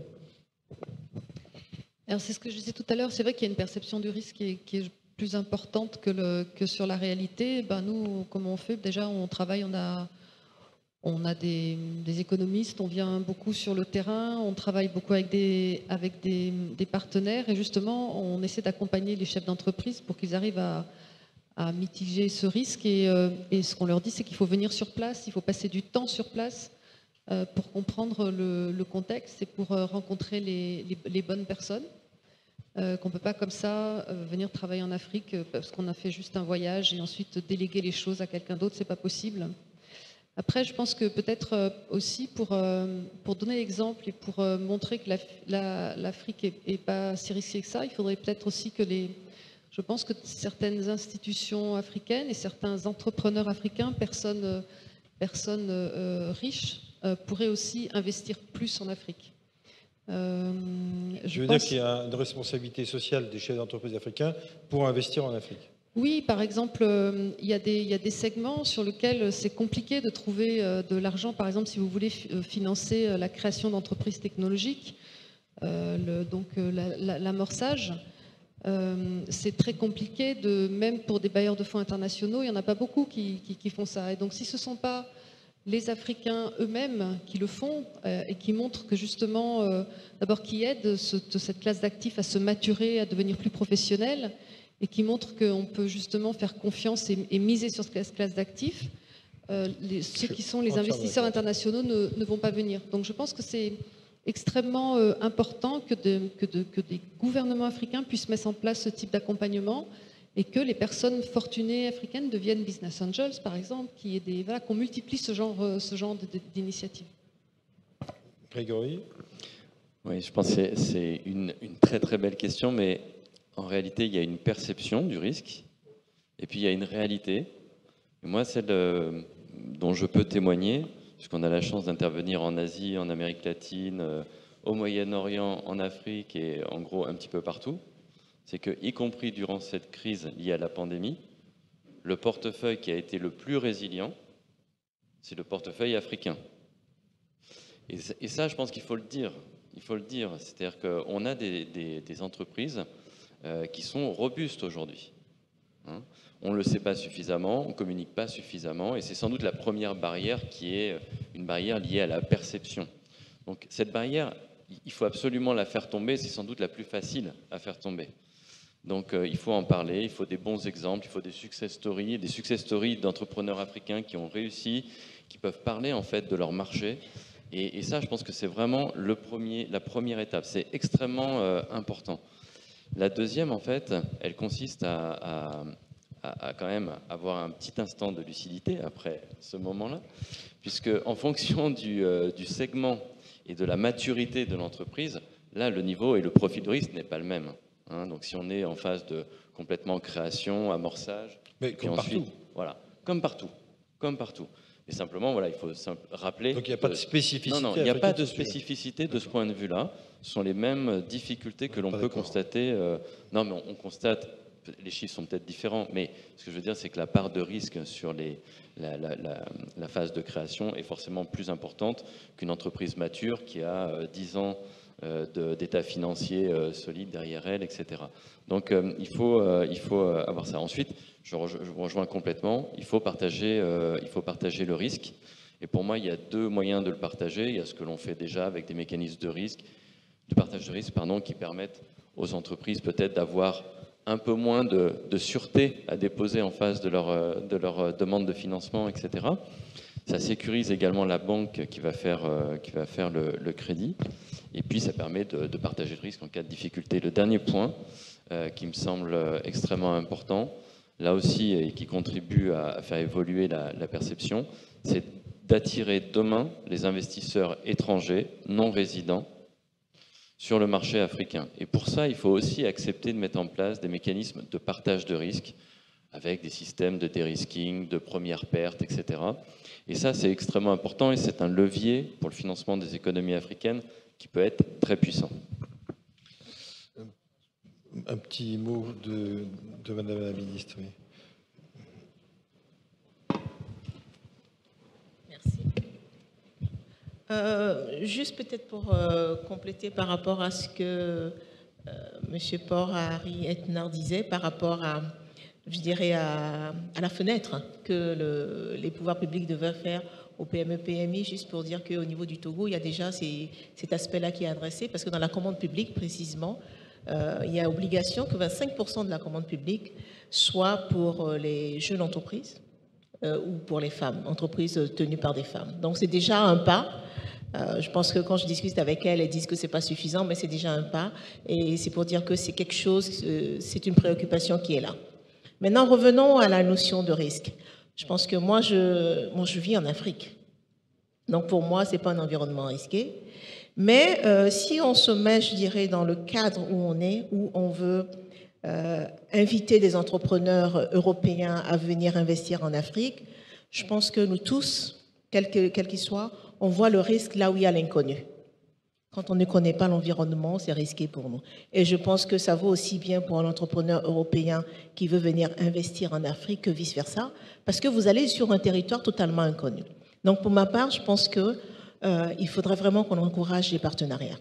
Alors c'est ce que je disais tout à l'heure, c'est vrai qu'il y a une perception du risque qui est plus importante que sur la réalité. Ben nous, comment on fait? Déjà, on travaille, on a des économistes, on vient beaucoup sur le terrain, on travaille beaucoup avec des partenaires et justement, on essaie d'accompagner les chefs d'entreprise pour qu'ils arrivent à mitiger ce risque. Et ce qu'on leur dit, c'est qu'il faut venir sur place, il faut passer du temps sur place pour comprendre le contexte et pour rencontrer les bonnes personnes. Qu'on ne peut pas comme ça venir travailler en Afrique parce qu'on a fait juste un voyage et ensuite déléguer les choses à quelqu'un d'autre, c'est pas possible. Après, je pense que peut-être aussi pour donner l'exemple et pour montrer que l'Afrique est pas si risquée que ça, il faudrait peut-être aussi que je pense que certaines institutions africaines et certains entrepreneurs africains, personnes riches, pourraient aussi investir plus en Afrique. Je veux dire qu'il y a une responsabilité sociale des chefs d'entreprise africains pour investir en Afrique. Oui, par exemple, il y a des segments sur lesquels c'est compliqué de trouver de l'argent. Par exemple, si vous voulez financer la création d'entreprises technologiques, l'amorçage, c'est très compliqué, même pour des bailleurs de fonds internationaux, il n'y en a pas beaucoup qui font ça. Et donc, si ce ne sont pas les Africains eux-mêmes qui le font et qui montrent que justement, d'abord qui aident cette classe d'actifs à se maturer, à devenir plus professionnelle, et qui montrent qu'on peut justement faire confiance et miser sur cette classe d'actifs, ceux qui sont les investisseurs internationaux ne vont pas venir. Donc je pense que c'est extrêmement important que des gouvernements africains puissent mettre en place ce type d'accompagnement et que les personnes fortunées africaines deviennent business angels, par exemple, qu'on multiplie ce genre d'initiatives. Grégory? Oui, je pense que c'est une très très belle question, mais en réalité, il y a une perception du risque, et puis il y a une réalité. Et moi, celle dont je peux témoigner, puisqu'on a la chance d'intervenir en Asie, en Amérique latine, au Moyen-Orient, en Afrique et en gros un petit peu partout, c'est que, y compris durant cette crise liée à la pandémie, le portefeuille qui a été le plus résilient, c'est le portefeuille africain. Et ça, je pense qu'il faut le dire. Il faut le dire. C'est-à-dire qu'on a des entreprises qui sont robustes aujourd'hui. Hein, on ne le sait pas suffisamment, on ne communique pas suffisamment, et c'est sans doute la première barrière qui est une barrière liée à la perception. Donc cette barrière, il faut absolument la faire tomber, c'est sans doute la plus facile à faire tomber. Donc il faut en parler, il faut des bons exemples, il faut des success stories d'entrepreneurs africains qui ont réussi, qui peuvent parler en fait de leur marché. Et ça, je pense que c'est vraiment la première étape. C'est extrêmement important. La deuxième, en fait, elle consiste à quand même avoir un petit instant de lucidité après ce moment-là, puisque en fonction du segment et de la maturité de l'entreprise, là, le niveau et le profil de risque n'est pas le même. Hein. Donc, si on est en phase de complètement création, amorçage, mais comme ensuite, partout. Voilà, comme partout. Et simplement, voilà, il faut rappeler. Donc, il n'y a pas de spécificité. Non, il n'y a pas de spécificité de ce point de vue-là. Ce sont les mêmes difficultés que l'on peut constater. Non, mais on constate. Les chiffres sont peut-être différents, mais ce que je veux dire, c'est que la part de risque sur la phase de création est forcément plus importante qu'une entreprise mature qui a 10 ans d'état financier solide derrière elle, etc. Donc, il faut avoir ça. Ensuite, je vous rejoins complètement. Il faut partager le risque. Et pour moi, il y a deux moyens de le partager. Il y a ce que l'on fait déjà avec des mécanismes de partage de risque, qui permettent aux entreprises peut-être d'avoir un peu moins de sûreté à déposer en face de leur demande de financement, etc. Ça sécurise également la banque qui va faire le crédit. Et puis, ça permet de partager le risque en cas de difficulté. Le dernier point qui me semble extrêmement important, là aussi, et qui contribue à faire évoluer la perception, c'est d'attirer demain les investisseurs étrangers non résidents sur le marché africain. Et pour ça, il faut aussi accepter de mettre en place des mécanismes de partage de risques avec des systèmes de dérisking, de première perte, etc. Et ça, c'est extrêmement important et c'est un levier pour le financement des économies africaines qui peut être très puissant. Un petit mot de Madame la Ministre. Oui. Juste peut-être pour compléter par rapport à ce que M. Port-Henri Etnard disait, par rapport à, je dirais, à la fenêtre que les pouvoirs publics devaient faire au PME-PMI, juste pour dire qu'au niveau du Togo, il y a déjà cet aspect-là qui est adressé, parce que dans la commande publique, précisément, il y a obligation que 25% de la commande publique soit pour les jeunes entreprises ou pour les femmes, entreprises tenues par des femmes. Donc c'est déjà un pas. Je pense que quand je discute avec elles disent que c'est pas suffisant, mais c'est déjà un pas. Et c'est pour dire que c'est quelque chose, c'est une préoccupation qui est là. Maintenant, revenons à la notion de risque. Je pense que moi, je vis en Afrique. Donc pour moi, c'est pas un environnement risqué. Mais si on se met, je dirais, dans le cadre où on est, où on veut inviter des entrepreneurs européens à venir investir en Afrique, je pense que nous tous, quel qu'il soit, on voit le risque là où il y a l'inconnu. Quand on ne connaît pas l'environnement, c'est risqué pour nous. Et je pense que ça vaut aussi bien pour un entrepreneur européen qui veut venir investir en Afrique que vice-versa, parce que vous allez sur un territoire totalement inconnu. Donc pour ma part, je pense qu'il faudrait vraiment qu'on encourage les partenariats.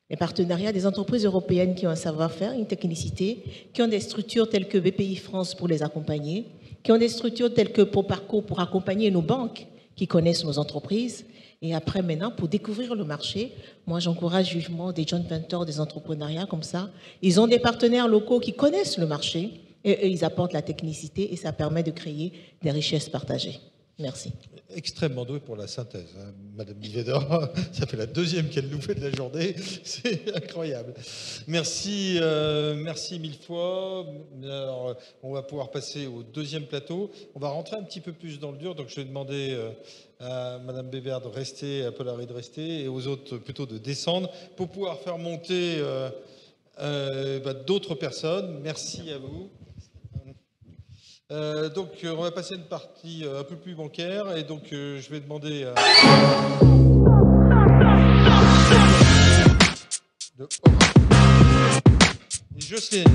Les partenariats des entreprises européennes qui ont un savoir-faire, une technicité, qui ont des structures telles que BPI France pour les accompagner, qui ont des structures telles que Proparco pour accompagner nos banques qui connaissent nos entreprises. Et après, maintenant, pour découvrir le marché, moi, j'encourage vivement des joint ventures, des entrepreneuriats comme ça. Ils ont des partenaires locaux qui connaissent le marché et eux, ils apportent la technicité et ça permet de créer des richesses partagées. Merci. Extrêmement douée pour la synthèse, hein, Madame Bivedor. Ça fait la deuxième qu'elle nous fait de la journée. C'est incroyable. Merci, merci mille fois. Alors, on va pouvoir passer au deuxième plateau. On va rentrer un petit peu plus dans le dur. Donc, je vais demander à Madame Bébert de rester, à Paul-Henri de rester, et aux autres plutôt de descendre pour pouvoir faire monter d'autres personnes. Merci à vous. Donc, on va passer à une partie un peu plus bancaire, et donc je vais demander à Jocelyne,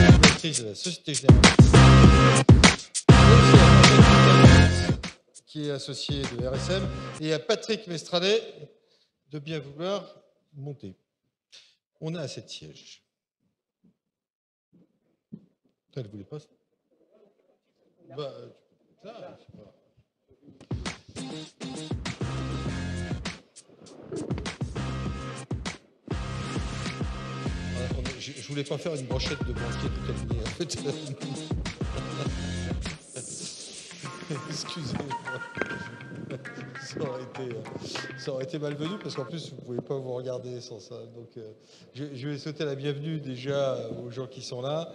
directrice de la Société Générale, qui est associée de RSM, et à Patrick Mestradet de bien vouloir monter. On a assez de sièges. Elle ne voulait pas ça. Bah, ça, je voulais pas faire une brochette de banquier de cabinet, en fait. Excusez-moi. ça aurait été malvenu parce qu'en plus, vous ne pouvez pas vous regarder sans ça. Donc, je vais souhaiter la bienvenue déjà aux gens qui sont là.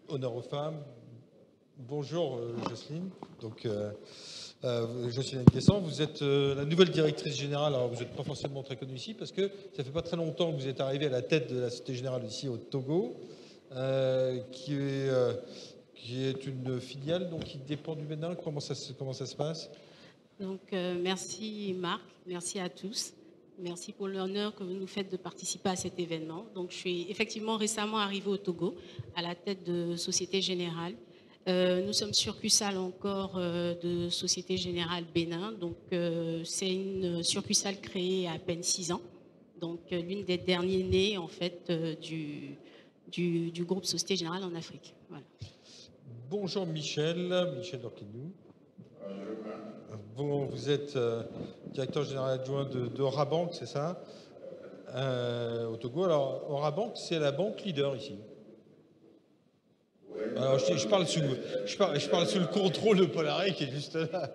Honneur aux femmes. Bonjour, Jocelyne. Donc, Jocelyne Guessant, vous êtes la nouvelle directrice générale. Alors, vous n'êtes pas forcément très connue ici parce que ça fait pas très longtemps que vous êtes arrivée à la tête de la Société Générale ici au Togo, qui est une filiale donc, qui dépend du Bénin. Comment ça se passe? Donc, merci Marc, merci à tous. Merci pour l'honneur que vous nous faites de participer à cet événement. Donc, je suis effectivement récemment arrivée au Togo à la tête de Société Générale. Nous sommes succursale encore de Société Générale Bénin. Donc, c'est une succursale créée à peine 6 ans. Donc, l'une des derniers nés en fait du groupe Société Générale en Afrique. Voilà. Bonjour Michel Dorquinou. Bon, vous êtes directeur général adjoint de Orabank, c'est ça, au Togo. Alors, Orabank, c'est la banque leader ici. Alors, je parle sous le contrôle de Paul Harré qui est juste là.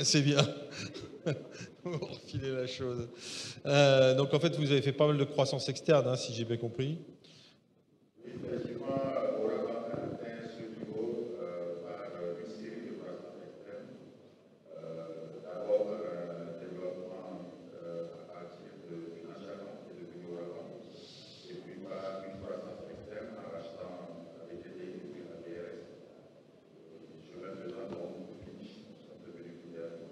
C'est bien. Vous refilez la chose. Donc, en fait, vous avez fait pas mal de croissance externe, hein, si j'ai bien compris. Oui, effectivement, Orabank atteint ce niveau par une série de croissances externes. D'abord, par un développement à partir de financièrement qui est devenu Orabank, et puis par une croissance externe en rachetant BTD et puis la BRS. Je vais présenter donc Finish, nous sommes devenus filiales.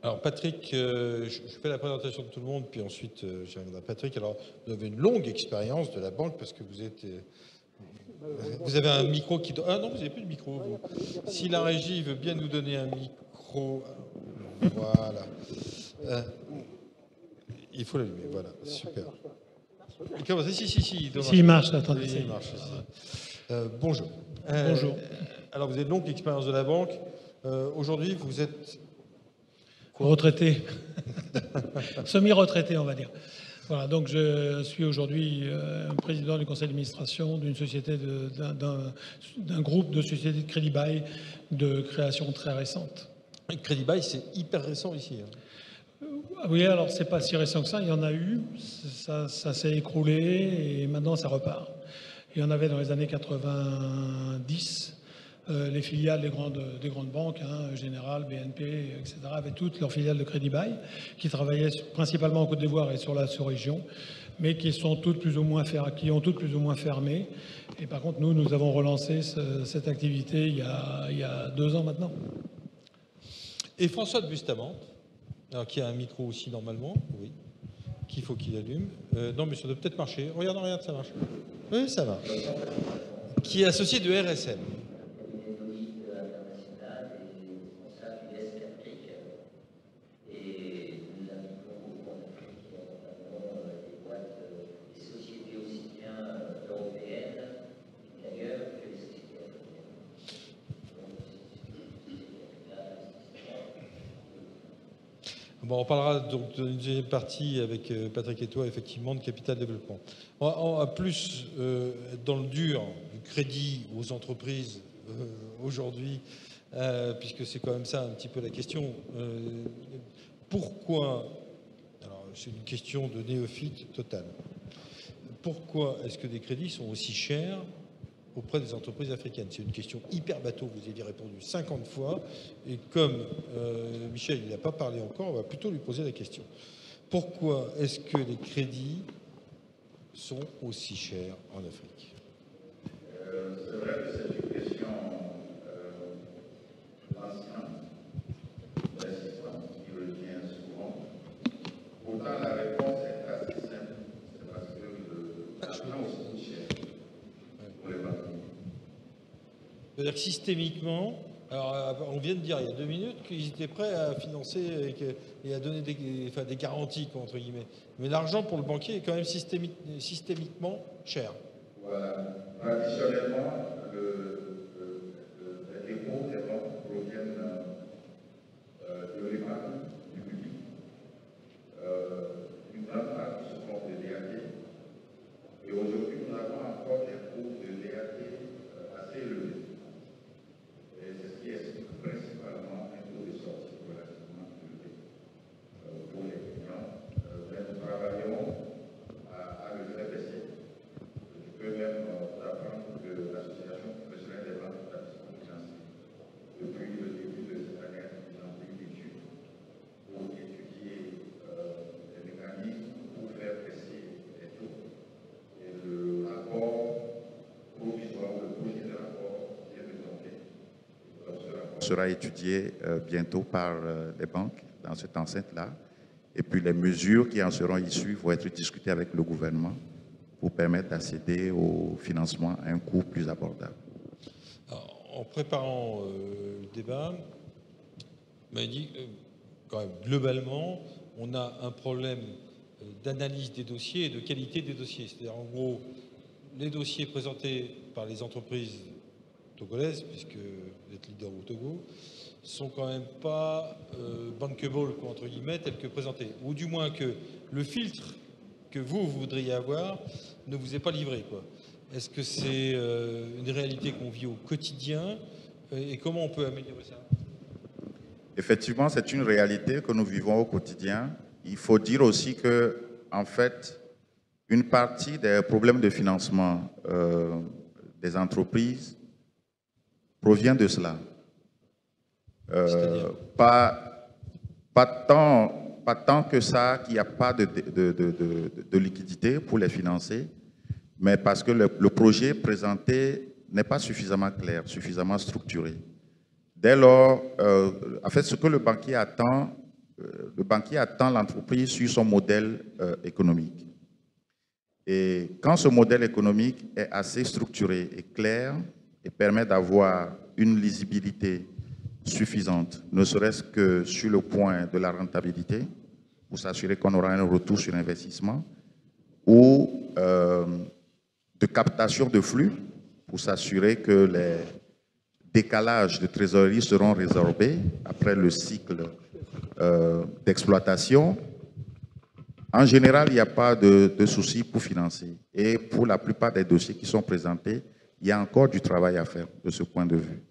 Alors Patrick, je fais la présentation de tout le monde, puis ensuite je reviendrai à Patrick. Alors vous avez une longue expérience de la banque parce que vous avez un micro qui... Ah non, vous n'avez plus de micro. Vous. Si la régie veut bien nous donner un micro, voilà. Il faut l'allumer, voilà, super. Si, il marche, attendez. Il marche. Bonjour. Bonjour. Alors vous avez une longue expérience de la banque. Aujourd'hui, vous êtes... Retraité, semi-retraité, on va dire. Voilà, donc je suis aujourd'hui président du conseil d'administration d'une société, d'un groupe de sociétés de crédit bail de création très récente. Le crédit bail, c'est hyper récent ici. Oui, alors c'est pas si récent que ça, il y en a eu, ça s'est écroulé et maintenant ça repart. Il y en avait dans les années 90. Les filiales des grandes banques, Générale, BNP, etc., avaient toutes leurs filiales de crédit bail qui travaillaient principalement en Côte d'Ivoire et sur la sous-région, mais qui ont toutes plus ou moins fermé. Et par contre, nous avons relancé cette activité il y a 2 ans maintenant. Et François de Bustamante, alors, qui a un micro aussi normalement, oui, qu'il faut qu'il allume. Non, mais ça doit peut-être marcher. Regarde, ça marche. Oui, ça marche. Qui est associé de RSM. Bon, on parlera donc d'une deuxième partie avec Patrick et toi, effectivement, de capital développement. En plus, dans le dur du crédit aux entreprises aujourd'hui, puisque c'est quand même ça un petit peu la question, pourquoi, alors c'est une question de néophyte totale, pourquoi est-ce que des crédits sont aussi chers auprès des entreprises africaines? C'est une question hyper bateau, vous avez répondu 50 fois, et comme Michel il n'a pas parlé encore, on va plutôt lui poser la question. Pourquoi est-ce que les crédits sont aussi chers en Afrique? C'est vrai que c'est une question ancienne, persistante, qui revient souvent. Pourtant, la réponse est assez simple. C'est parce que l'argent coûte cher pour les banques. C'est-à-dire que systémiquement, alors on vient de dire il y a 2 minutes qu'ils étaient prêts à financer et à donner des garanties, entre guillemets. Mais l'argent pour le banquier est quand même systémiquement cher. Voilà. Traditionnellement, les dépôts des banques proviennent de l'épargne du public. Une grande partie se compte de DAT, sera étudié bientôt par les banques dans cette enceinte-là. Et puis les mesures qui en seront issues vont être discutées avec le gouvernement pour permettre d'accéder au financement à un coût plus abordable. Alors, en préparant le débat, on m'a dit quand même, globalement, on a un problème d'analyse des dossiers et de qualité des dossiers. C'est-à-dire, en gros, les dossiers présentés par les entreprises togolaises, puisque vous êtes leader au Togo, sont quand même pas bankable, entre guillemets, tels que présentés. Ou du moins que le filtre que vous voudriez avoir ne vous est pas livré, quoi. Est-ce que c'est une réalité qu'on vit au quotidien et comment on peut améliorer ça? Effectivement, c'est une réalité que nous vivons au quotidien. Il faut dire aussi que, en fait, une partie des problèmes de financement des entreprises provient de cela. Pas tant que ça qu'il n'y a pas de liquidité pour les financer, mais parce que le projet présenté n'est pas suffisamment clair, suffisamment structuré. Dès lors, en fait, ce que le banquier attend l'entreprise sur son modèle économique. Et quand ce modèle économique est assez structuré et clair et permet d'avoir une lisibilité suffisante, ne serait-ce que sur le point de la rentabilité, pour s'assurer qu'on aura un retour sur investissement, ou de captation de flux, pour s'assurer que les décalages de trésorerie seront résorbés après le cycle d'exploitation. En général, il n'y a pas de souci pour financer. Et pour la plupart des dossiers qui sont présentés, il y a encore du travail à faire de ce point de vue.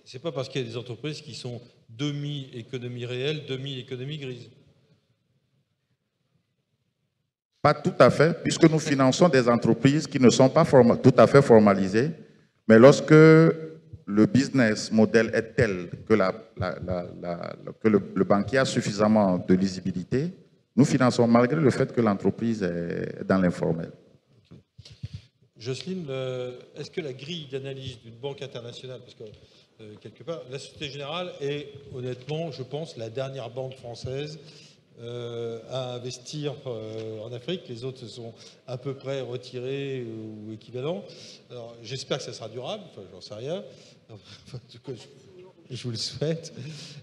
C'est pas parce qu'il y a des entreprises qui sont demi-économie réelle, demi-économie grise. Pas tout à fait, puisque nous finançons des entreprises qui ne sont pas tout à fait formalisées, mais lorsque le business model est tel que, le banquier a suffisamment de lisibilité, nous finançons malgré le fait que l'entreprise est dans l'informel. Okay. Jocelyne, est-ce que la grille d'analyse d'une banque internationale, parce que quelque part, la Société Générale est honnêtement, je pense, la dernière banque française à investir en Afrique. Les autres se sont à peu près retirés ou équivalents. Alors, j'espère que ça sera durable, enfin, j'en sais rien. En tout cas, je vous le souhaite.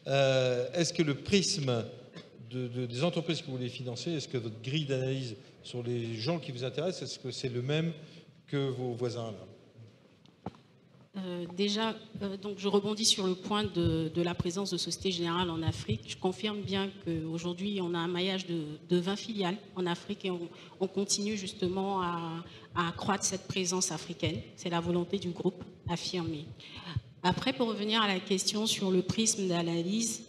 Est-ce que le prisme des entreprises que vous voulez financer, est-ce que votre grille d'analyse sur les gens qui vous intéressent, est-ce que c'est le même que vos voisins là? Déjà, donc je rebondis sur le point de la présence de Société Générale en Afrique. Je confirme bien qu'aujourd'hui, on a un maillage de 20 filiales en Afrique et on continue justement à accroître cette présence africaine. C'est la volonté du groupe affirmée. Après, pour revenir à la question sur le prisme d'analyse,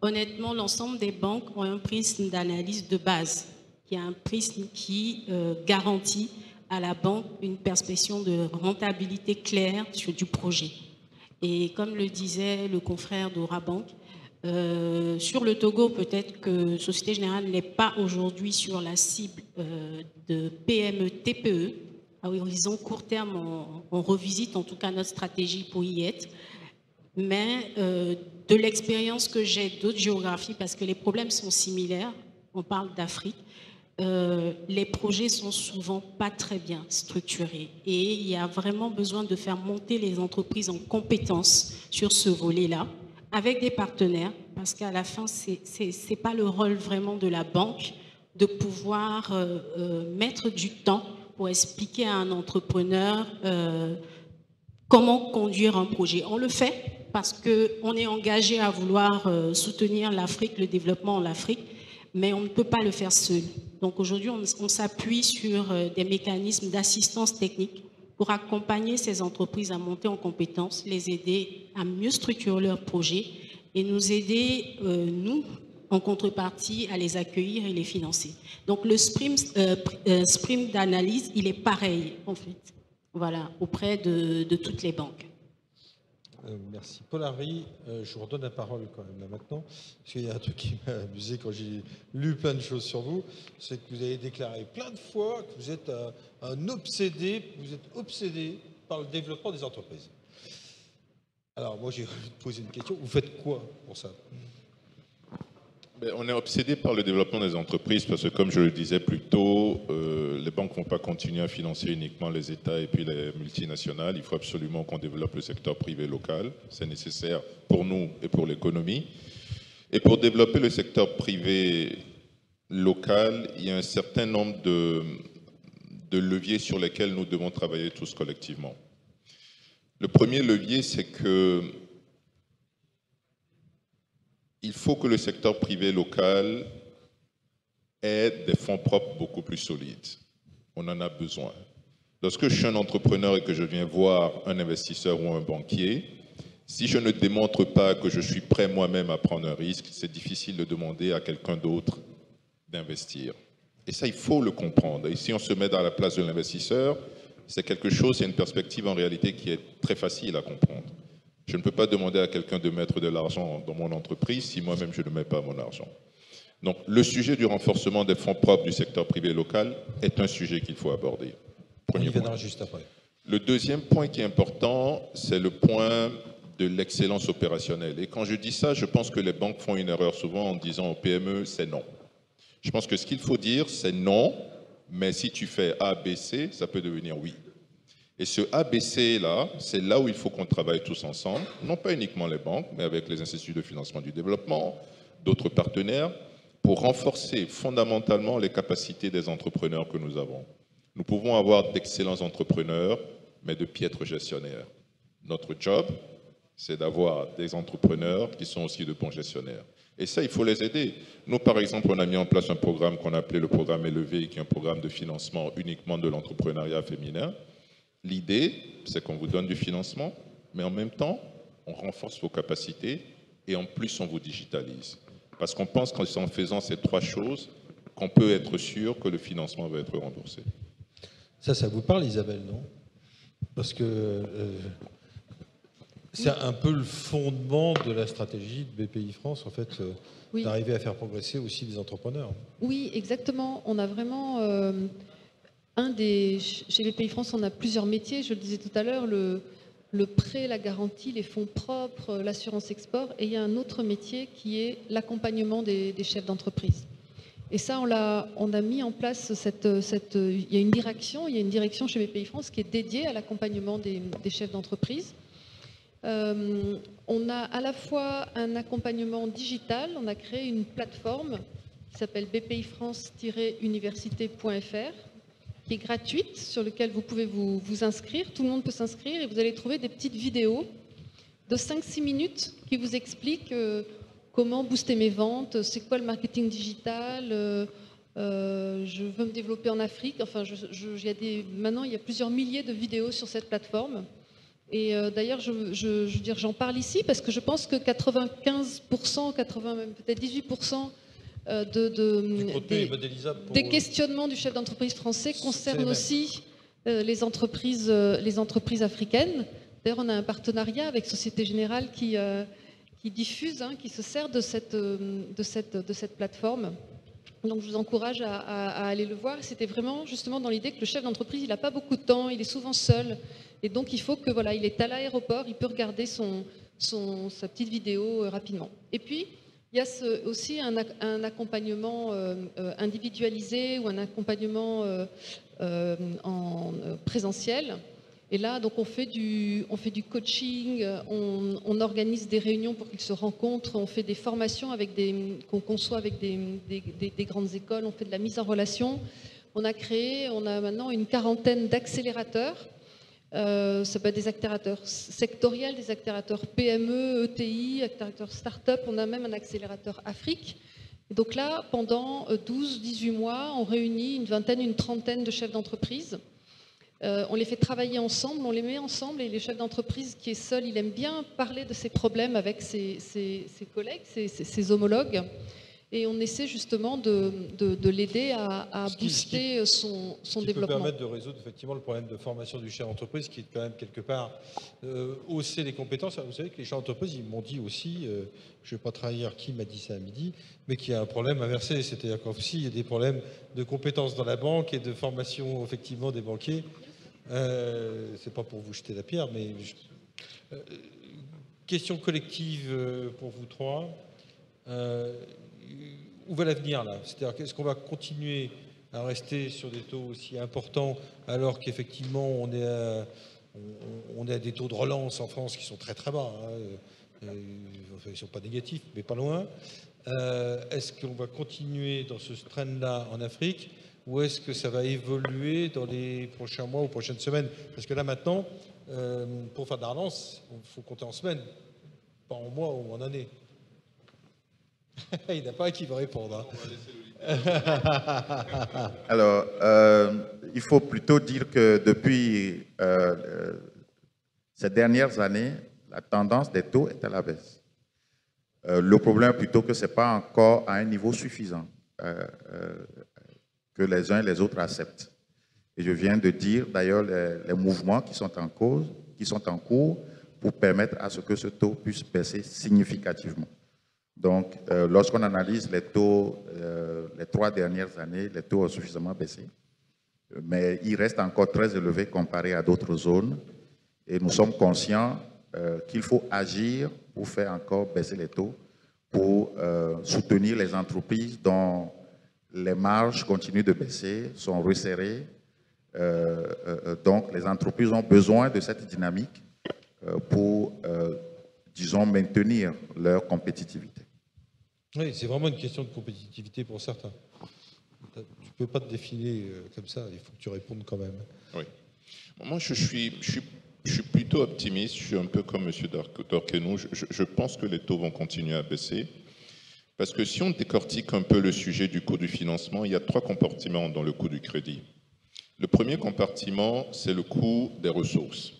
honnêtement, l'ensemble des banques ont un prisme d'analyse de base, qui est un prisme qui garantit à la banque une perspective de rentabilité claire du projet. Et comme le disait le confrère d'Orabank, sur le Togo, peut-être que Société Générale n'est pas aujourd'hui sur la cible de PME-TPE. À horizon court terme, on revisite en tout cas notre stratégie pour y être. Mais de l'expérience que j'ai d'autres géographies, parce que les problèmes sont similaires, on parle d'Afrique, les projets sont souvent pas très bien structurés et il y a vraiment besoin de faire monter les entreprises en compétences sur ce volet-là avec des partenaires, parce qu'à la fin, c'est pas le rôle vraiment de la banque de pouvoir mettre du temps pour expliquer à un entrepreneur comment conduire un projet. On le fait parce qu'on est engagé à vouloir soutenir l'Afrique, le développement en Afrique, mais on ne peut pas le faire seul. Donc aujourd'hui, on s'appuie sur des mécanismes d'assistance technique pour accompagner ces entreprises à monter en compétences, les aider à mieux structurer leurs projets et nous aider, nous, en contrepartie, à les accueillir et les financer. Donc le sprint d'analyse, il est pareil, en fait, voilà, auprès de toutes les banques. Merci. Paul Harry, je vous redonne la parole quand même là maintenant, parce qu'il y a un truc qui m'a amusé quand j'ai lu plein de choses sur vous, c'est que vous avez déclaré plein de fois que vous êtes un obsédé, vous êtes obsédé par le développement des entreprises. Alors, moi, j'ai envie de poser une question. Vous faites quoi pour ça? On est obsédé par le développement des entreprises parce que, comme je le disais plus tôt, les banques ne vont pas continuer à financer uniquement les États et puis les multinationales. Il faut absolument qu'on développe le secteur privé local. C'est nécessaire pour nous et pour l'économie. Et pour développer le secteur privé local, il y a un certain nombre de leviers sur lesquels nous devons travailler tous collectivement. Le premier levier, c'est que il faut que le secteur privé local ait des fonds propres beaucoup plus solides. On en a besoin. Lorsque je suis un entrepreneur et que je viens voir un investisseur ou un banquier, si je ne démontre pas que je suis prêt moi-même à prendre un risque, c'est difficile de demander à quelqu'un d'autre d'investir. Et ça, il faut le comprendre. Et si on se met dans la place de l'investisseur, c'est quelque chose, c'est une perspective en réalité qui est très facile à comprendre. Je ne peux pas demander à quelqu'un de mettre de l'argent dans mon entreprise si moi-même je ne mets pas mon argent. Donc le sujet du renforcement des fonds propres du secteur privé local est un sujet qu'il faut aborder. On y viendra juste après. Le deuxième point qui est important, c'est le point de l'excellence opérationnelle. Et quand je dis ça, je pense que les banques font une erreur souvent en disant aux PME, c'est non. Je pense que ce qu'il faut dire, c'est non, mais si tu fais A, B, C, ça peut devenir oui. Et ce ABC-là, c'est là où il faut qu'on travaille tous ensemble, non pas uniquement les banques, mais avec les instituts de financement du développement, d'autres partenaires, pour renforcer fondamentalement les capacités des entrepreneurs que nous avons. Nous pouvons avoir d'excellents entrepreneurs, mais de piètres gestionnaires. Notre job, c'est d'avoir des entrepreneurs qui sont aussi de bons gestionnaires. Et ça, il faut les aider. Nous, par exemple, on a mis en place un programme qu'on a appelé le programme Élevé, qui est un programme de financement uniquement de l'entrepreneuriat féminin. L'idée, c'est qu'on vous donne du financement, mais en même temps, on renforce vos capacités et en plus, on vous digitalise. Parce qu'on pense qu'en faisant ces trois choses, qu'on peut être sûr que le financement va être remboursé. Ça vous parle, Isabelle, non? Parce que c'est un peu le fondement de la stratégie de BPI France, en fait, oui, d'arriver à faire progresser aussi les entrepreneurs. Oui, exactement. On a vraiment... Chez BPI France, on a plusieurs métiers, je le disais tout à l'heure, le prêt, la garantie, les fonds propres, l'assurance export, et il y a un autre métier qui est l'accompagnement des chefs d'entreprise. Et ça, on a mis en place il y a une direction chez BPI France qui est dédiée à l'accompagnement des chefs d'entreprise. On a à la fois un accompagnement digital, on a créé une plateforme qui s'appelle bpifrance-université.fr, qui est gratuite, sur lequel vous pouvez vous inscrire. Tout le monde peut s'inscrire et vous allez trouver des petites vidéos de 5-6 minutes qui vous expliquent comment booster mes ventes, c'est quoi le marketing digital, je veux me développer en Afrique. Enfin, maintenant, il y a plusieurs milliers de vidéos sur cette plateforme. Et d'ailleurs, j'en parle ici parce que je pense que 95%, même peut-être 18%, des questionnements du chef d'entreprise français concernent aussi les entreprises africaines. D'ailleurs, on a un partenariat avec Société Générale qui diffuse, qui se sert de cette plateforme. Donc, je vous encourage à aller le voir. C'était vraiment justement dans l'idée que le chef d'entreprise, il n'a pas beaucoup de temps, il est souvent seul. Et donc, il faut que, voilà, il est à l'aéroport, il peut regarder sa petite vidéo rapidement. Et puis, il y a aussi un accompagnement individualisé ou un accompagnement en présentiel. Et là, donc, on fait du coaching, on organise des réunions pour qu'ils se rencontrent, on fait des formations qu'on conçoit avec des grandes écoles, on fait de la mise en relation. On a maintenant une quarantaine d'accélérateurs. Ça peut être des accélérateurs sectoriels, des accélérateurs PME, ETI, accélérateurs start-up. On a même un accélérateur Afrique. Et donc là, pendant 12-18 mois, on réunit une trentaine de chefs d'entreprise. On les fait travailler ensemble, on les met ensemble, et les chefs d'entreprise qui est seul, il aime bien parler de ses problèmes avec ses collègues, ses homologues. Et on essaie justement de l'aider à booster son développement. Ce qui peut permettre de résoudre effectivement le problème de formation du chef d'entreprise, qui est quand même quelque part hausser les compétences. Vous savez que les chefs d'entreprise, ils m'ont dit aussi, je ne vais pas trahir qui m'a dit ça à midi, mais qu'il y a un problème inversé. C'est-à-dire qu'aussi, il y a des problèmes de compétences dans la banque et de formation effectivement des banquiers. C'est pas pour vous jeter la pierre, mais question collective pour vous trois. Où va l'avenir là? C'est-à-dire, est-ce qu'on va continuer à rester sur des taux aussi importants alors qu'effectivement on est à des taux de relance en France qui sont très très bas, hein. Enfin, ils ne sont pas négatifs, mais pas loin. Est-ce qu'on va continuer dans ce trend-là en Afrique ou est-ce que ça va évoluer dans les prochains mois ou prochaines semaines? Parce que là maintenant, pour faire de la relance, il faut compter en semaines, pas en mois ou en années. Il n'y en a pas un qui va répondre. Hein. Alors, il faut plutôt dire que depuis ces dernières années, la tendance des taux est à la baisse. Le problème plutôt que ce n'est pas encore à un niveau suffisant que les uns et les autres acceptent. Et je viens de dire d'ailleurs les mouvements qui sont en cause, qui sont en cours pour permettre à ce que ce taux puisse baisser significativement. Donc, lorsqu'on analyse les taux, les 3 dernières années, les taux ont suffisamment baissé, mais ils restent encore très élevés comparé à d'autres zones. Et nous sommes conscients qu'il faut agir pour faire encore baisser les taux, pour soutenir les entreprises dont les marges continuent de baisser, sont resserrées. Donc, les entreprises ont besoin de cette dynamique pour, disons, maintenir leur compétitivité. Oui, c'est vraiment une question de compétitivité pour certains. Tu ne peux pas te défiler comme ça, il faut que tu répondes quand même. Oui. Moi, je suis plutôt optimiste, je suis un peu comme M. Dorquenou. Je pense que les taux vont continuer à baisser. Parce que si on décortique un peu le sujet du coût du financement, il y a 3 compartiments dans le coût du crédit. Le premier compartiment, c'est le coût des ressources.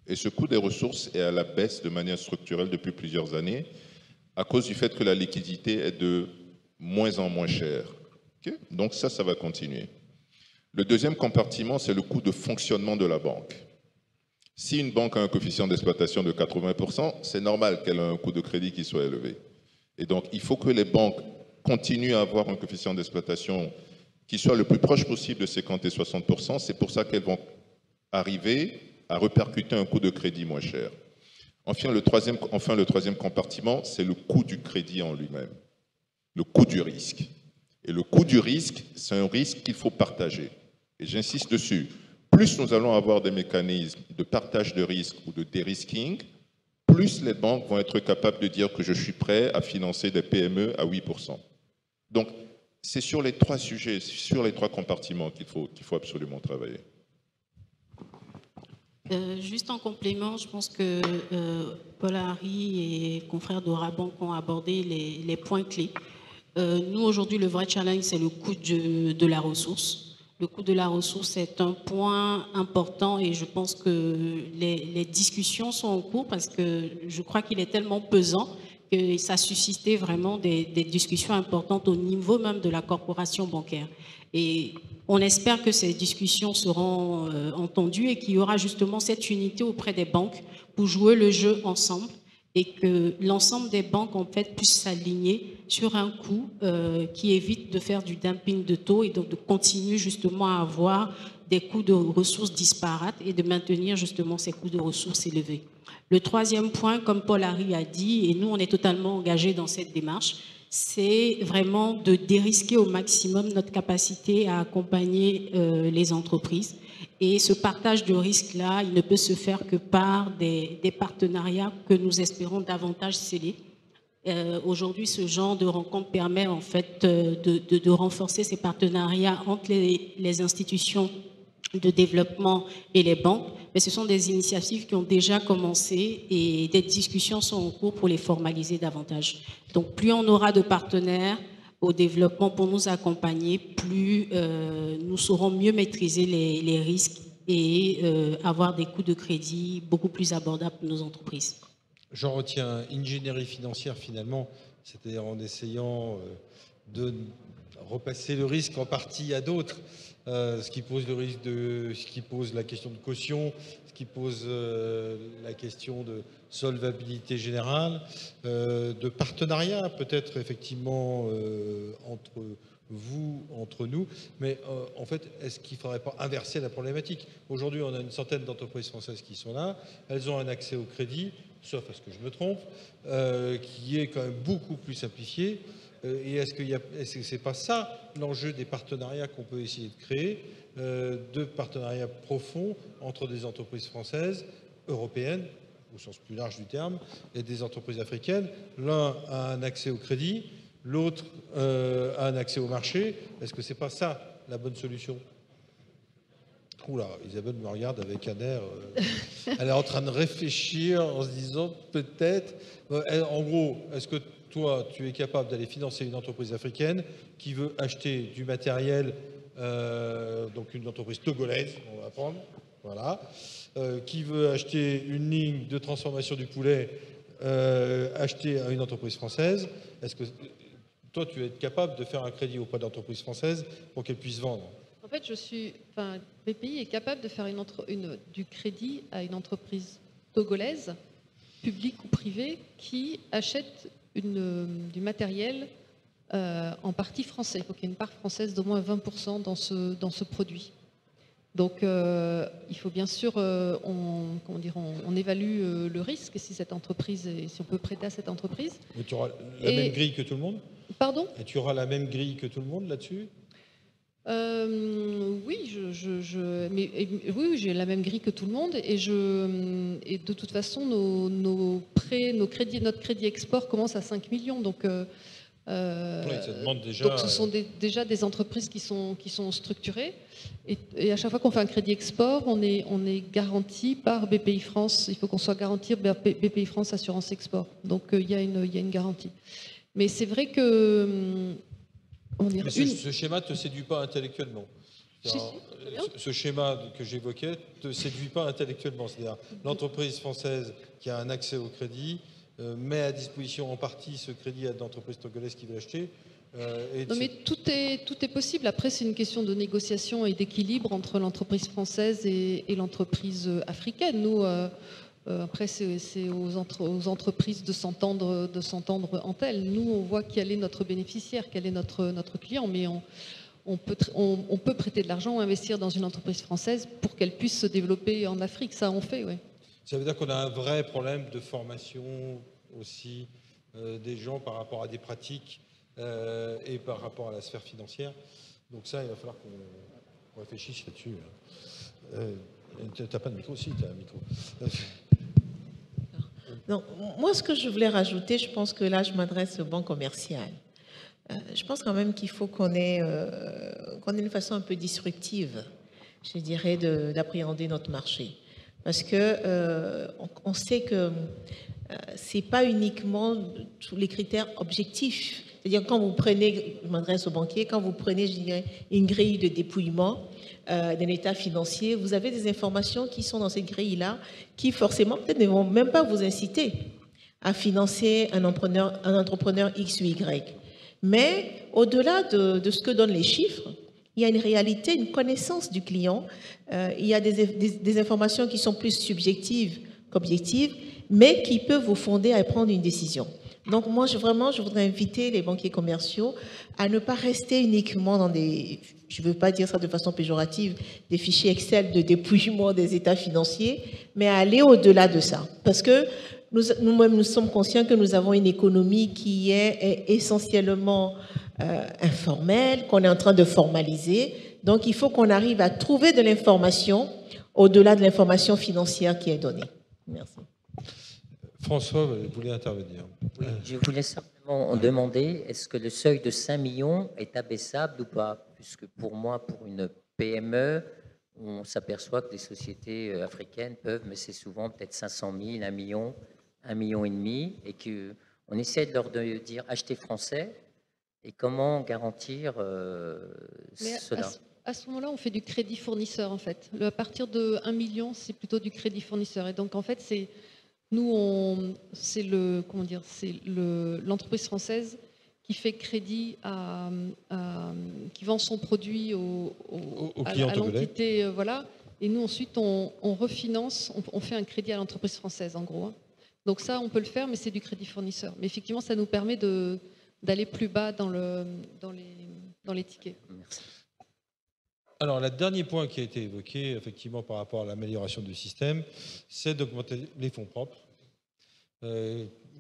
Et ce coût des ressources est à la baisse de manière structurelle depuis plusieurs années, à cause du fait que la liquidité est de moins en moins chère. Okay? Donc ça va continuer. Le deuxième compartiment, c'est le coût de fonctionnement de la banque. Si une banque a un coefficient d'exploitation de 80%, c'est normal qu'elle ait un coût de crédit qui soit élevé. Et donc, il faut que les banques continuent à avoir un coefficient d'exploitation qui soit le plus proche possible de 50 et 60%. C'est pour ça qu'elles vont arriver à répercuter un coût de crédit moins cher. Enfin, le troisième compartiment, c'est le coût du crédit en lui-même, le coût du risque. Et le coût du risque, c'est un risque qu'il faut partager. Et j'insiste dessus, plus nous allons avoir des mécanismes de partage de risque ou de dérisking, plus les banques vont être capables de dire que je suis prêt à financer des PME à 8%. Donc, c'est sur les 3 sujets, sur les 3 compartiments qu'il faut absolument travailler. Juste en complément, je pense que Paul Harry et confrères de Rabank ont abordé les points clés. Nous, aujourd'hui, le vrai challenge, c'est le coût de la ressource. Le coût de la ressource est un point important et je pense que les discussions sont en cours parce que je crois qu'il est tellement pesant que ça a suscité vraiment des discussions importantes au niveau même de la corporation bancaire. Et on espère que ces discussions seront entendues et qu'il y aura justement cette unité auprès des banques pour jouer le jeu ensemble et que l'ensemble des banques en fait puissent s'aligner sur un coût qui évite de faire du dumping de taux et donc de continuer justement à avoir des coûts de ressources disparates et de maintenir justement ces coûts de ressources élevés. Le troisième point, comme Paul Harry a dit, et nous on est totalement engagés dans cette démarche, c'est vraiment de dérisquer au maximum notre capacité à accompagner les entreprises. Et ce partage de risques-là, il ne peut se faire que par des partenariats que nous espérons davantage sceller. Aujourd'hui, ce genre de rencontre permet en fait de renforcer ces partenariats entre les institutions de développement et les banques, mais ce sont des initiatives qui ont déjà commencé et des discussions sont en cours pour les formaliser davantage. Donc plus on aura de partenaires au développement pour nous accompagner, plus nous saurons mieux maîtriser les risques et avoir des coûts de crédit beaucoup plus abordables pour nos entreprises. J'en retiens ingénierie financière finalement, c'est-à-dire en essayant de repasser le risque en partie à d'autres. Ce qui pose le risque ce qui pose la question de caution, ce qui pose la question de solvabilité générale, de partenariat peut-être effectivement entre vous, entre nous. Mais en fait, est-ce qu'il ne faudrait pas inverser la problématique? Aujourd'hui, on a une centaine d'entreprises françaises qui sont là. Elles ont un accès au crédit, sauf à ce que je me trompe, qui est quand même beaucoup plus simplifié. Et est-ce que c'est pas ça l'enjeu des partenariats qu'on peut essayer de créer, de partenariats profonds entre des entreprises françaises, européennes, au sens plus large du terme, et des entreprises africaines? L'un a un accès au crédit, l'autre a un accès au marché. Est-ce que c'est pas ça la bonne solution? Oula, Isabelle me regarde avec un air... elle est en train de réfléchir en se disant peut-être... En gros, est-ce que toi, tu es capable d'aller financer une entreprise africaine qui veut acheter du matériel, donc une entreprise togolaise, on va prendre, voilà, qui veut acheter une ligne de transformation du poulet, acheter à une entreprise française? Est-ce que toi, tu es capable de faire un crédit auprès d'entreprises françaises pour qu'elles puissent vendre? En fait, BPI est capable de faire du crédit à une entreprise togolaise, publique ou privée, qui achète du matériel en partie français. Il faut qu'il y ait une part française d'au moins 20% dans ce produit. Donc, il faut bien sûr, on évalue le risque si cette entreprise, si on peut prêter à cette entreprise. Mais tu auras la même grille que tout le monde? Pardon? Et tu auras la même grille que tout le monde là-dessus? Oui, oui, j'ai la même grille que tout le monde, et de toute façon, notre crédit export commence à 5 millions. Donc, oui, ça demande déjà... donc ce sont déjà des entreprises qui sont structurées. Et à chaque fois qu'on fait un crédit export, on est garanti par BPI France. Il faut qu'on soit garanti par BPI France Assurance Export. Donc il y a une garantie. Mais c'est vrai que... Mais ce schéma ne te séduit pas intellectuellement. Ce schéma que j'évoquais ne te séduit pas intellectuellement. C'est-à-dire l'entreprise française qui a un accès au crédit met à disposition en partie ce crédit à l'entreprise togolaise qui veut l'acheter. Non, mais tout est possible. Après, c'est une question de négociation et d'équilibre entre l'entreprise française et l'entreprise africaine. Nous, après, c'est aux entreprises de s'entendre entre elles. Nous, on voit quel est notre bénéficiaire, quel est notre client, mais on peut prêter de l'argent ou investir dans une entreprise française pour qu'elle puisse se développer en Afrique. Ça, on fait, oui. Ça veut dire qu'on a un vrai problème de formation aussi des gens par rapport à des pratiques et par rapport à la sphère financière. Donc ça, il va falloir qu'on réfléchisse là-dessus. Tu n'as pas de micro? Si, tu as un micro. Non, moi, ce que je voulais rajouter, je pense que là, je m'adresse au banc commercial. Je pense quand même qu'il faut qu'on ait une façon un peu disruptive, je dirais, d'appréhender notre marché. Parce que on sait que c'est pas uniquement tous les critères objectifs. C'est-à-dire quand vous prenez, je m'adresse aux banquiers, quand vous prenez, je dirais, une grille de dépouillement d'un état financier, vous avez des informations qui sont dans cette grille-là qui forcément peut-être ne vont même pas vous inciter à financer un entrepreneur X ou Y. Mais au-delà de ce que donnent les chiffres, il y a une réalité, une connaissance du client. Il y a des informations qui sont plus subjectives qu'objectives, mais qui peuvent vous fonder à prendre une décision. Donc moi, je voudrais inviter les banquiers commerciaux à ne pas rester uniquement dans des, je ne veux pas dire ça de façon péjorative, des fichiers Excel de dépouillement des états financiers, mais à aller au-delà de ça. Parce que nous-mêmes, nous sommes conscients que nous avons une économie qui est essentiellement informelle, qu'on est en train de formaliser. Donc, il faut qu'on arrive à trouver de l'information au-delà de l'information financière qui est donnée. Merci. François, vous voulez intervenir? Oui, je voulais simplement demander, est-ce que le seuil de 5 millions est abaissable ou pas? Puisque pour moi, pour une PME, on s'aperçoit que les sociétés africaines peuvent, mais c'est souvent peut-être 500 000, 1 million, 1,5 million, et qu'on essaie de leur dire acheter français. Et comment garantir cela? À ce moment-là, on fait du crédit fournisseur, en fait. À partir de 1 million, c'est plutôt du crédit fournisseur. Et donc, en fait, c'est l'entreprise française qui fait crédit qui vend son produit à l'entité, voilà. Et nous, ensuite, on refinance, on fait un crédit à l'entreprise française, en gros. Hein. Donc ça, on peut le faire, mais c'est du crédit fournisseur. Mais effectivement, ça nous permet d'aller plus bas dans dans les tickets. Merci. Alors, le dernier point qui a été évoqué, effectivement, par rapport à l'amélioration du système, c'est d'augmenter les fonds propres.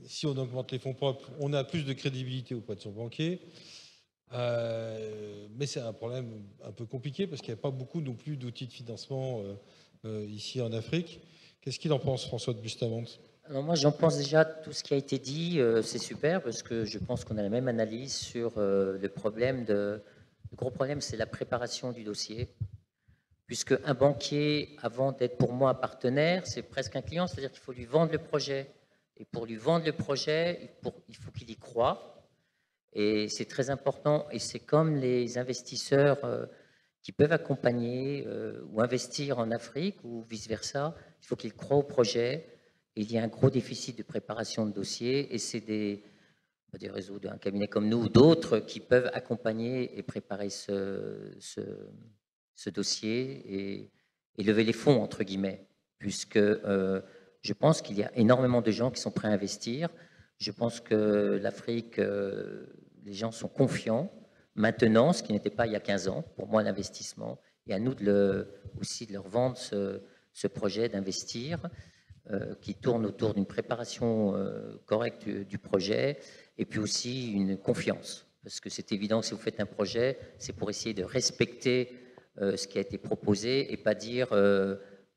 Si on augmente les fonds propres, on a plus de crédibilité auprès de son banquier. Mais c'est un problème un peu compliqué parce qu'il n'y a pas beaucoup non plus d'outils de financement ici en Afrique. Qu'est-ce qu'il en pense, François de Bustamante? Alors moi, j'en pense déjà, tout ce qui a été dit, c'est super parce que je pense qu'on a la même analyse sur le problème le gros problème, c'est la préparation du dossier. Puisque un banquier, avant d'être pour moi un partenaire, c'est presque un client, c'est-à-dire qu'il faut lui vendre le projet. Et pour lui vendre le projet, il faut qu'il y croie. Et c'est très important. Et c'est comme les investisseurs qui peuvent accompagner ou investir en Afrique ou vice-versa. Il faut qu'ils croient au projet. Il y a un gros déficit de préparation de dossier. Et c'est des réseaux d'un cabinet comme nous ou d'autres qui peuvent accompagner et préparer ce dossier et lever les fonds, entre guillemets. Puisque je pense qu'il y a énormément de gens qui sont prêts à investir. Je pense que l'Afrique, les gens sont confiants maintenant, ce qui n'était pas il y a 15 ans, pour moi, l'investissement. Et à nous aussi de leur vendre ce projet d'investir, qui tourne autour d'une préparation correcte du projet, et puis aussi une confiance. Parce que c'est évident que si vous faites un projet, c'est pour essayer de respecter ce qui a été proposé et pas dire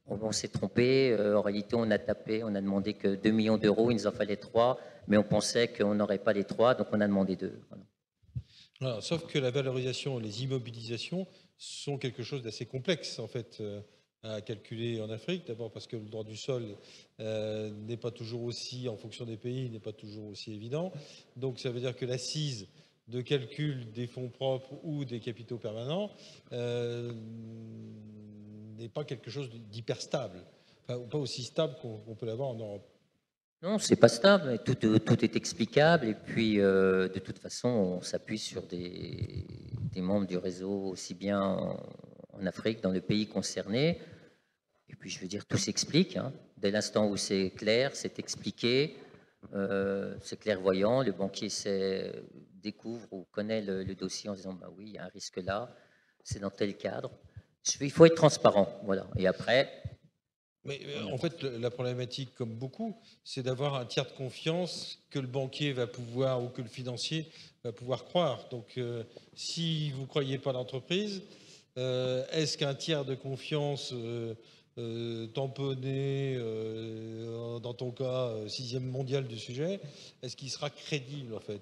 on s'est trompé, en réalité on a demandé que 2 millions d'euros, il nous en fallait 3, mais on pensait qu'on n'aurait pas les 3, donc on a demandé 2. Voilà. Alors, sauf que la valorisation, les immobilisations sont quelque chose d'assez complexe en fait à calculer en Afrique. D'abord parce que le droit du sol n'est pas toujours aussi, en fonction des pays, n'est pas toujours aussi évident. Donc ça veut dire que l'assise de calcul des fonds propres ou des capitaux permanents n'est pas quelque chose d'hyper stable, enfin, pas aussi stable qu'on peut l'avoir en Europe. Non, c'est pas stable, mais tout est explicable. Et puis, de toute façon, on s'appuie sur des membres du réseau, aussi bien en Afrique, dans le pays concerné. Et puis, je veux dire, tout s'explique. Hein. Dès l'instant où c'est clair, c'est expliqué, c'est clairvoyant. Le banquier découvre ou connaît le dossier en disant bah oui, il y a un risque là, c'est dans tel cadre. Il faut être transparent, voilà. Et après. Mais en fait, la problématique, comme beaucoup, c'est d'avoir un tiers de confiance que le banquier va pouvoir ou que le financier va pouvoir croire. Donc, si vous ne croyez pas l'entreprise, est-ce qu'un tiers de confiance tamponné, dans ton cas, 6e mondial du sujet, est-ce qu'il sera crédible en fait?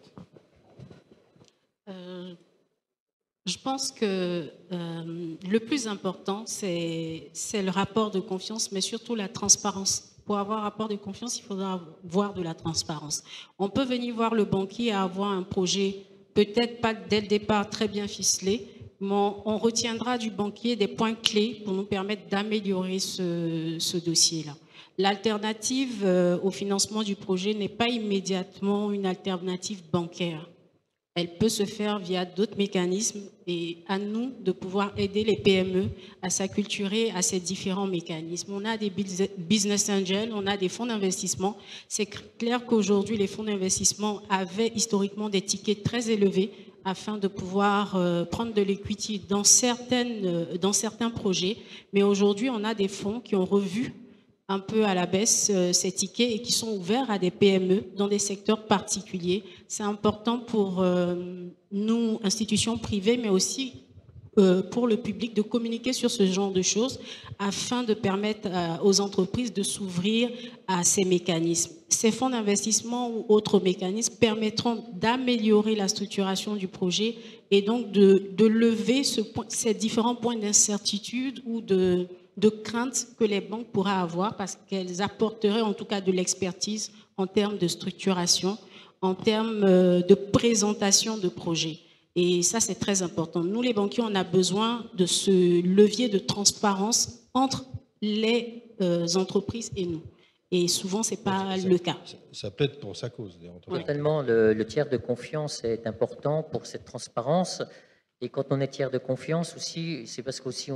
Je pense que le plus important, c'est le rapport de confiance, mais surtout la transparence. Pour avoir un rapport de confiance, il faudra avoir de la transparence. On peut venir voir le banquier et avoir un projet, peut-être pas dès le départ très bien ficelé, mais on retiendra du banquier des points clés pour nous permettre d'améliorer ce dossier-là. L'alternative au financement du projet n'est pas immédiatement une alternative bancaire. Elle peut se faire via d'autres mécanismes et à nous de pouvoir aider les PME à s'acculturer à ces différents mécanismes. On a des business angels, on a des fonds d'investissement. C'est clair qu'aujourd'hui, les fonds d'investissement avaient historiquement des tickets très élevés afin de pouvoir prendre de l'equity dans certains projets. Mais aujourd'hui, on a des fonds qui ont revu un peu à la baisse ces tickets et qui sont ouverts à des PME dans des secteurs particuliers. C'est important pour nous, institutions privées, mais aussi pour le public, de communiquer sur ce genre de choses afin de permettre aux entreprises de s'ouvrir à ces mécanismes. Ces fonds d'investissement ou autres mécanismes permettront d'améliorer la structuration du projet et donc de lever ces différents points d'incertitude ou de craintes que les banques pourraient avoir parce qu'elles apporteraient en tout cas de l'expertise en termes de structuration, en termes de présentation de projets. Et ça, c'est très important. Nous, les banquiers, on a besoin de ce levier de transparence entre les entreprises et nous. Et souvent, ce n'est pas le cas. Ça plaide pour sa cause. Totalement. Le tiers de confiance est important pour cette transparence. Et quand on est tiers de confiance aussi, c'est parce qu'aussi,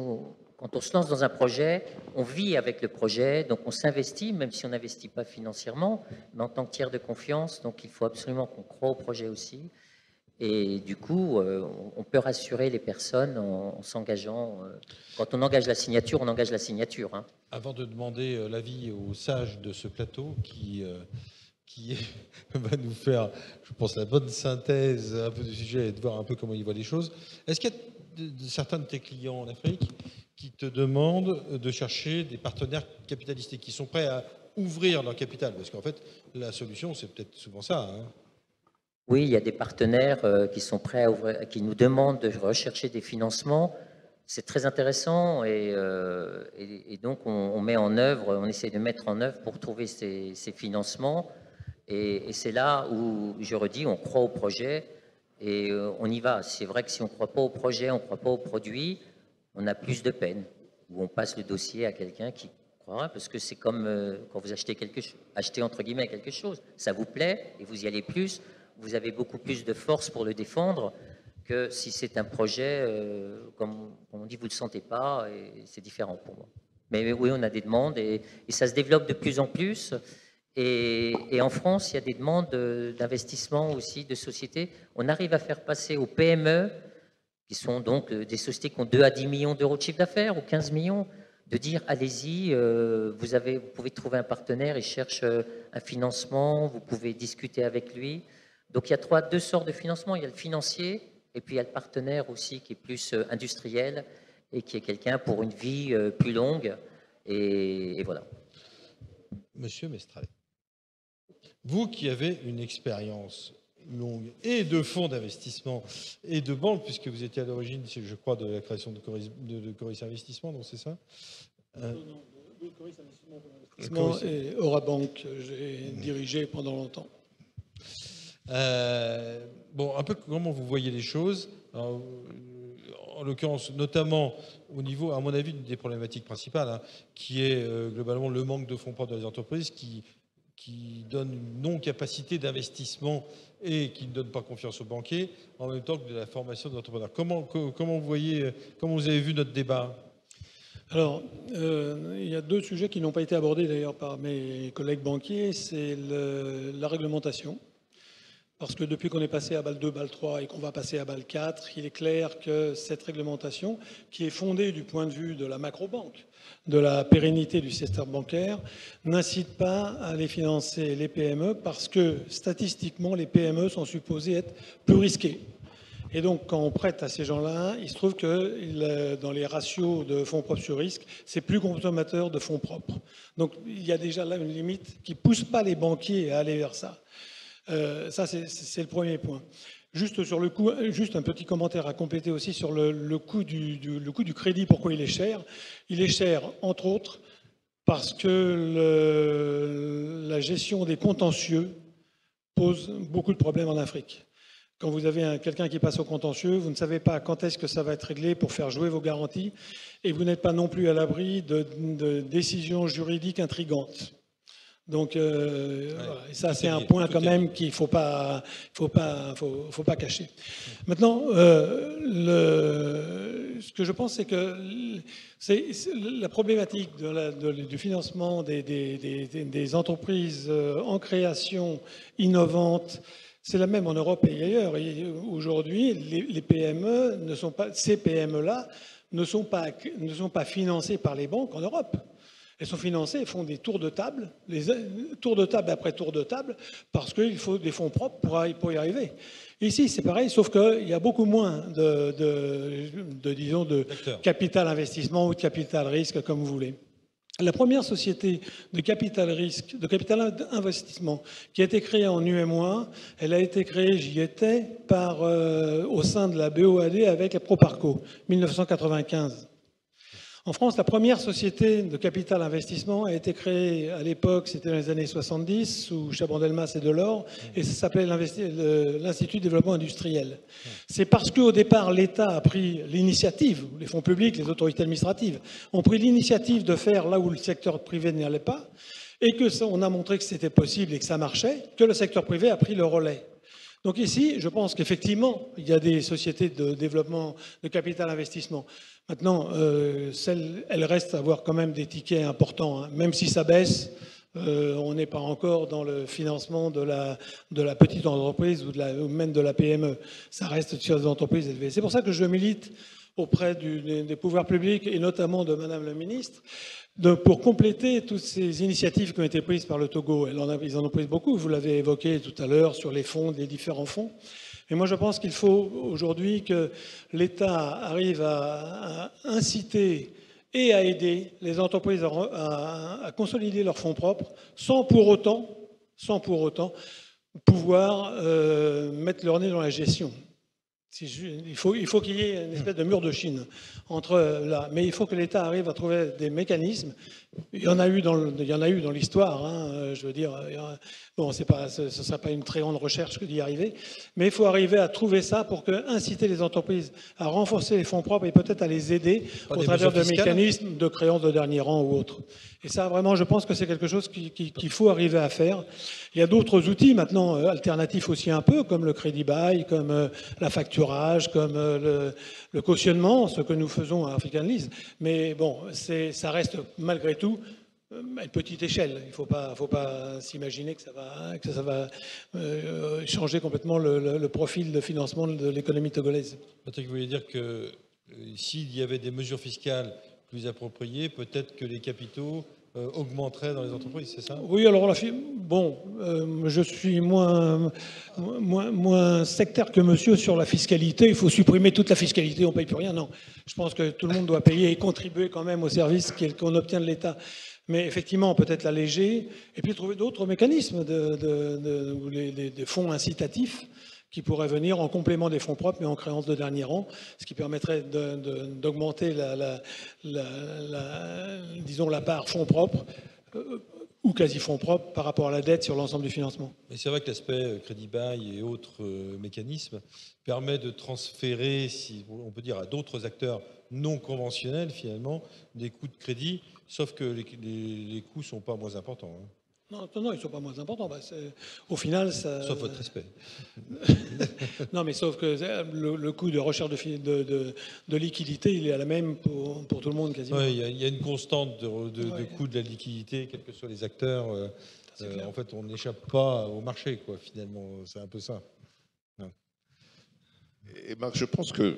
quand on se lance dans un projet, on vit avec le projet, donc on s'investit, même si on n'investit pas financièrement, mais en tant que tiers de confiance, donc il faut absolument qu'on croie au projet aussi. Et du coup, on peut rassurer les personnes en s'engageant. Quand on engage la signature, on engage la signature. Hein. Avant de demander l'avis aux sages de ce plateau qui va nous faire, je pense, la bonne synthèse un peu du sujet et de voir un peu comment ils voient les choses, est-ce qu'il y a certains de tes clients en Afrique qui te demandent de chercher des partenaires capitalistes et qui sont prêts à ouvrir leur capital? Parce qu'en fait, la solution, c'est peut-être souvent ça. Hein. Oui, il y a des partenaires qui sont prêts à ouvrir, qui nous demandent de rechercher des financements. C'est très intéressant et donc on met en œuvre, on essaie de mettre en œuvre pour trouver ces financements. Et c'est là où, je redis, on croit au projet et on y va. C'est vrai que si on ne croit pas au projet, on ne croit pas au produit, on a plus de peine. Ou on passe le dossier à quelqu'un qui croira, parce que c'est comme quand vous achetez achetez entre guillemets quelque chose. Ça vous plaît et vous y allez plus. Vous avez beaucoup plus de force pour le défendre que si c'est un projet, comme on dit, vous ne le sentez pas, et c'est différent pour moi. Mais oui, on a des demandes, et ça se développe de plus en plus. Et en France, il y a des demandes d'investissement aussi, de sociétés. On arrive à faire passer aux PME, qui sont donc des sociétés qui ont 2 à 10 millions d'euros de chiffre d'affaires, ou 15 millions, de dire, allez-y, vous pouvez trouver un partenaire, il cherche un financement, vous pouvez discuter avec lui. Donc il y a 2 sortes de financement. Il y a le financier, et puis il y a le partenaire aussi qui est plus industriel et qui est quelqu'un pour une vie plus longue. Et voilà. Monsieur Mestrallet, vous qui avez une expérience longue et de fonds d'investissement et de banques, puisque vous étiez à l'origine, je crois, de la création de Coris Investissement, donc c'est ça? Non, de Coris Investissement et Orabank, j'ai dirigé pendant longtemps. Bon, un peu comment vous voyez les choses. Alors, en l'occurrence, notamment au niveau, à mon avis, une des problématiques principales, hein, qui est globalement le manque de fonds propres dans les entreprises, qui donne une non-capacité d'investissement et qui ne donne pas confiance aux banquiers, en même temps que de la formation des entrepreneurs. Comment vous voyez, comment vous avez vu notre débat? Alors, il y a 2 sujets qui n'ont pas été abordés d'ailleurs par mes collègues banquiers, c'est la réglementation. Parce que depuis qu'on est passé à BAL 2, BAL 3 et qu'on va passer à BAL 4, il est clair que cette réglementation, qui est fondée du point de vue de la macro-banque, de la pérennité du secteur bancaire, n'incite pas à aller financer les PME parce que statistiquement, les PME sont supposées être plus risquées. Et donc, quand on prête à ces gens-là, il se trouve que dans les ratios de fonds propres sur risque, c'est plus consommateur de fonds propres. Donc, il y a déjà là une limite qui ne pousse pas les banquiers à aller vers ça. Ça, c'est le premier point. Juste sur le coût, juste un petit commentaire à compléter aussi sur le coût du crédit, pourquoi il est cher. Il est cher, entre autres, parce que la gestion des contentieux pose beaucoup de problèmes en Afrique. Quand vous avez quelqu'un qui passe au contentieux, vous ne savez pas quand est-ce que ça va être réglé pour faire jouer vos garanties, et vous n'êtes pas non plus à l'abri de décisions juridiques intrigantes. Donc, et ça, c'est un point quand même qu'il ne faut pas cacher. Maintenant, ce que je pense, c'est que la problématique du financement des entreprises en création innovantes, c'est la même en Europe et ailleurs. Aujourd'hui, les PME ne sont pas, ces PME-là ne sont pas financées par les banques en Europe. Elles sont financées, elles font des tours de table, tours de table après tour de table, parce qu'il faut des fonds propres pour y arriver. Ici, c'est pareil, sauf qu'il y a beaucoup moins disons, de capital investissement ou de capital risque, comme vous voulez. La première société de capital risque, de capital investissement, qui a été créée en UMOA, elle a été créée, j'y étais, au sein de la BOAD avec la Proparco, 1995. En France, la première société de capital investissement a été créée à l'époque, c'était dans les années 70, sous Chaban-Delmas et Delors, et ça s'appelait l'Institut de développement industriel. C'est parce qu'au départ, l'État a pris l'initiative, les fonds publics, les autorités administratives, ont pris l'initiative de faire là où le secteur privé n'y allait pas, et qu'on a montré que c'était possible et que ça marchait, que le secteur privé a pris le relais. Donc ici, je pense qu'effectivement, il y a des sociétés de développement de capital investissement. Maintenant, elles restent à avoir quand même des tickets importants, hein. Même si ça baisse, On n'est pas encore dans le financement de la petite entreprise ou même de la PME. Ça reste sur des entreprises élevées. C'est pour ça que je milite auprès des pouvoirs publics et notamment de Madame la Ministre pour compléter toutes ces initiatives qui ont été prises par le Togo. Ils en ont pris beaucoup, vous l'avez évoqué tout à l'heure sur les fonds, les différents fonds. Et moi je pense qu'il faut aujourd'hui que l'État arrive à inciter et à aider les entreprises à consolider leurs fonds propres sans pour autant pouvoir mettre leur nez dans la gestion. Il faut qu'il y ait une espèce de mur de Chine entre là. Mais il faut que l'État arrive à trouver des mécanismes. Il y en a eu dans l'histoire. Hein, je veux dire, bon, ce ne sera pas une très grande recherche que d'y arriver. Mais il faut arriver à trouver ça pour inciter les entreprises à renforcer les fonds propres et peut-être à les aider au travers de mécanismes de créance de dernier rang ou autres. Et ça, vraiment, je pense que c'est quelque chose qu'il faut arriver à faire. Il y a d'autres outils maintenant alternatifs aussi un peu, comme le crédit bail, comme la facturage, comme le cautionnement, ce que nous faisons à African Lease. Mais bon, ça reste malgré tout à une petite échelle. Il ne faut pas s'imaginer que ça va changer complètement le profil de financement de l'économie togolaise. Patrick, vous voulez dire que s'il y avait des mesures fiscales plus appropriées, peut-être que les capitaux augmenteraient dans les entreprises, c'est ça? Oui, alors je suis moins sectaire que monsieur sur la fiscalité. Il faut supprimer toute la fiscalité, on ne paye plus rien. Non, je pense que tout le monde doit payer et contribuer quand même aux services qu'on obtient de l'État. Mais effectivement, peut-être l'alléger et puis trouver d'autres mécanismes des fonds incitatifs qui pourraient venir en complément des fonds propres, mais en créance de dernier rang, ce qui permettrait d'augmenter disons la part fonds propres ou quasi-fonds propres par rapport à la dette sur l'ensemble du financement. Mais c'est vrai que l'aspect crédit bail et autres mécanismes permet de transférer, si on peut dire, à d'autres acteurs non conventionnels, finalement, des coûts de crédit, sauf que les coûts ne sont pas moins importants. Hein. Non, ils ne sont pas moins importants. Au final, ça... Sauf votre respect. Non, mais sauf que le coût de recherche de liquidité, il est à la même pour tout le monde quasiment. Oui, il y a une constante de coût de la liquidité, quels que soient les acteurs. En fait, on n'échappe pas au marché, quoi, finalement. C'est un peu ça. Non. Et Marc, je pense que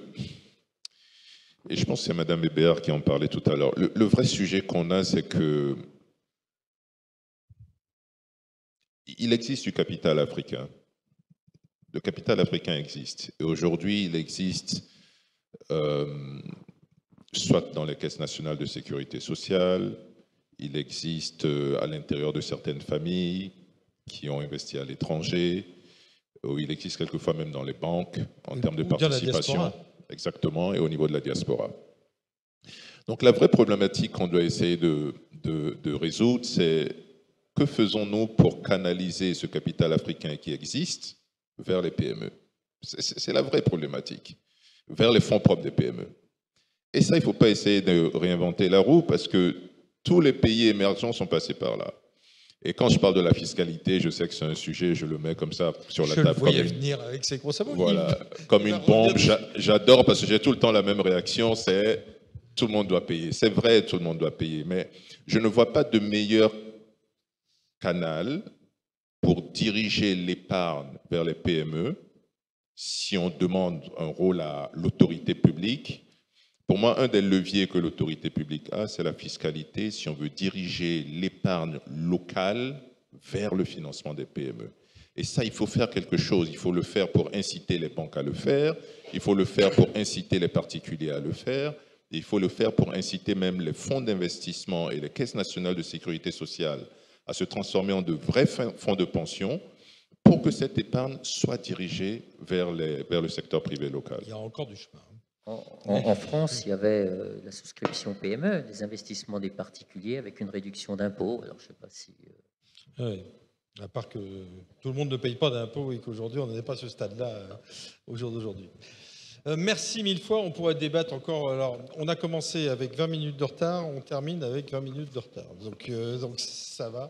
c'est Mme Hébert qui en parlait tout à l'heure. Le vrai sujet qu'on a, c'est que il existe du capital africain. Le capital africain existe. Et aujourd'hui, il existe soit dans les caisses nationales de sécurité sociale, il existe à l'intérieur de certaines familles qui ont investi à l'étranger, ou il existe quelquefois même dans les banques en termes de participation. Exactement, et au niveau de la diaspora. Donc la vraie problématique qu'on doit essayer de résoudre, c'est que faisons-nous pour canaliser ce capital africain qui existe vers les PME? C'est la vraie problématique, vers les fonds propres des PME. Et ça, il ne faut pas essayer de réinventer la roue parce que tous les pays émergents sont passés par là. Et quand je parle de la fiscalité, je sais que c'est un sujet, je le mets comme ça sur la table. Je le voyais venir avec ses gros sabots. Voilà, comme une bombe. J'adore parce que j'ai tout le temps la même réaction, c'est tout le monde doit payer. C'est vrai, tout le monde doit payer, mais je ne vois pas de meilleur canal pour diriger l'épargne vers les PME si on demande un rôle à l'autorité publique. Pour moi, un des leviers que l'autorité publique a, c'est la fiscalité si on veut diriger l'épargne locale vers le financement des PME. Et ça, il faut faire quelque chose. Il faut le faire pour inciter les banques à le faire, il faut le faire pour inciter les particuliers à le faire, et il faut le faire pour inciter même les fonds d'investissement et les caisses nationales de sécurité sociale à se transformer en de vrais fonds de pension pour que cette épargne soit dirigée vers le secteur privé local. Il y a encore du chemin. En France, il y avait la souscription PME, des investissements des particuliers avec une réduction d'impôts. Alors, je ne sais pas si... Oui, à part que tout le monde ne paye pas d'impôts et qu'aujourd'hui, on n'en est pas à ce stade-là au jour d'aujourd'hui. Merci mille fois. On pourrait débattre encore. Alors, on a commencé avec 20 minutes de retard, on termine avec 20 minutes de retard. Donc ça va.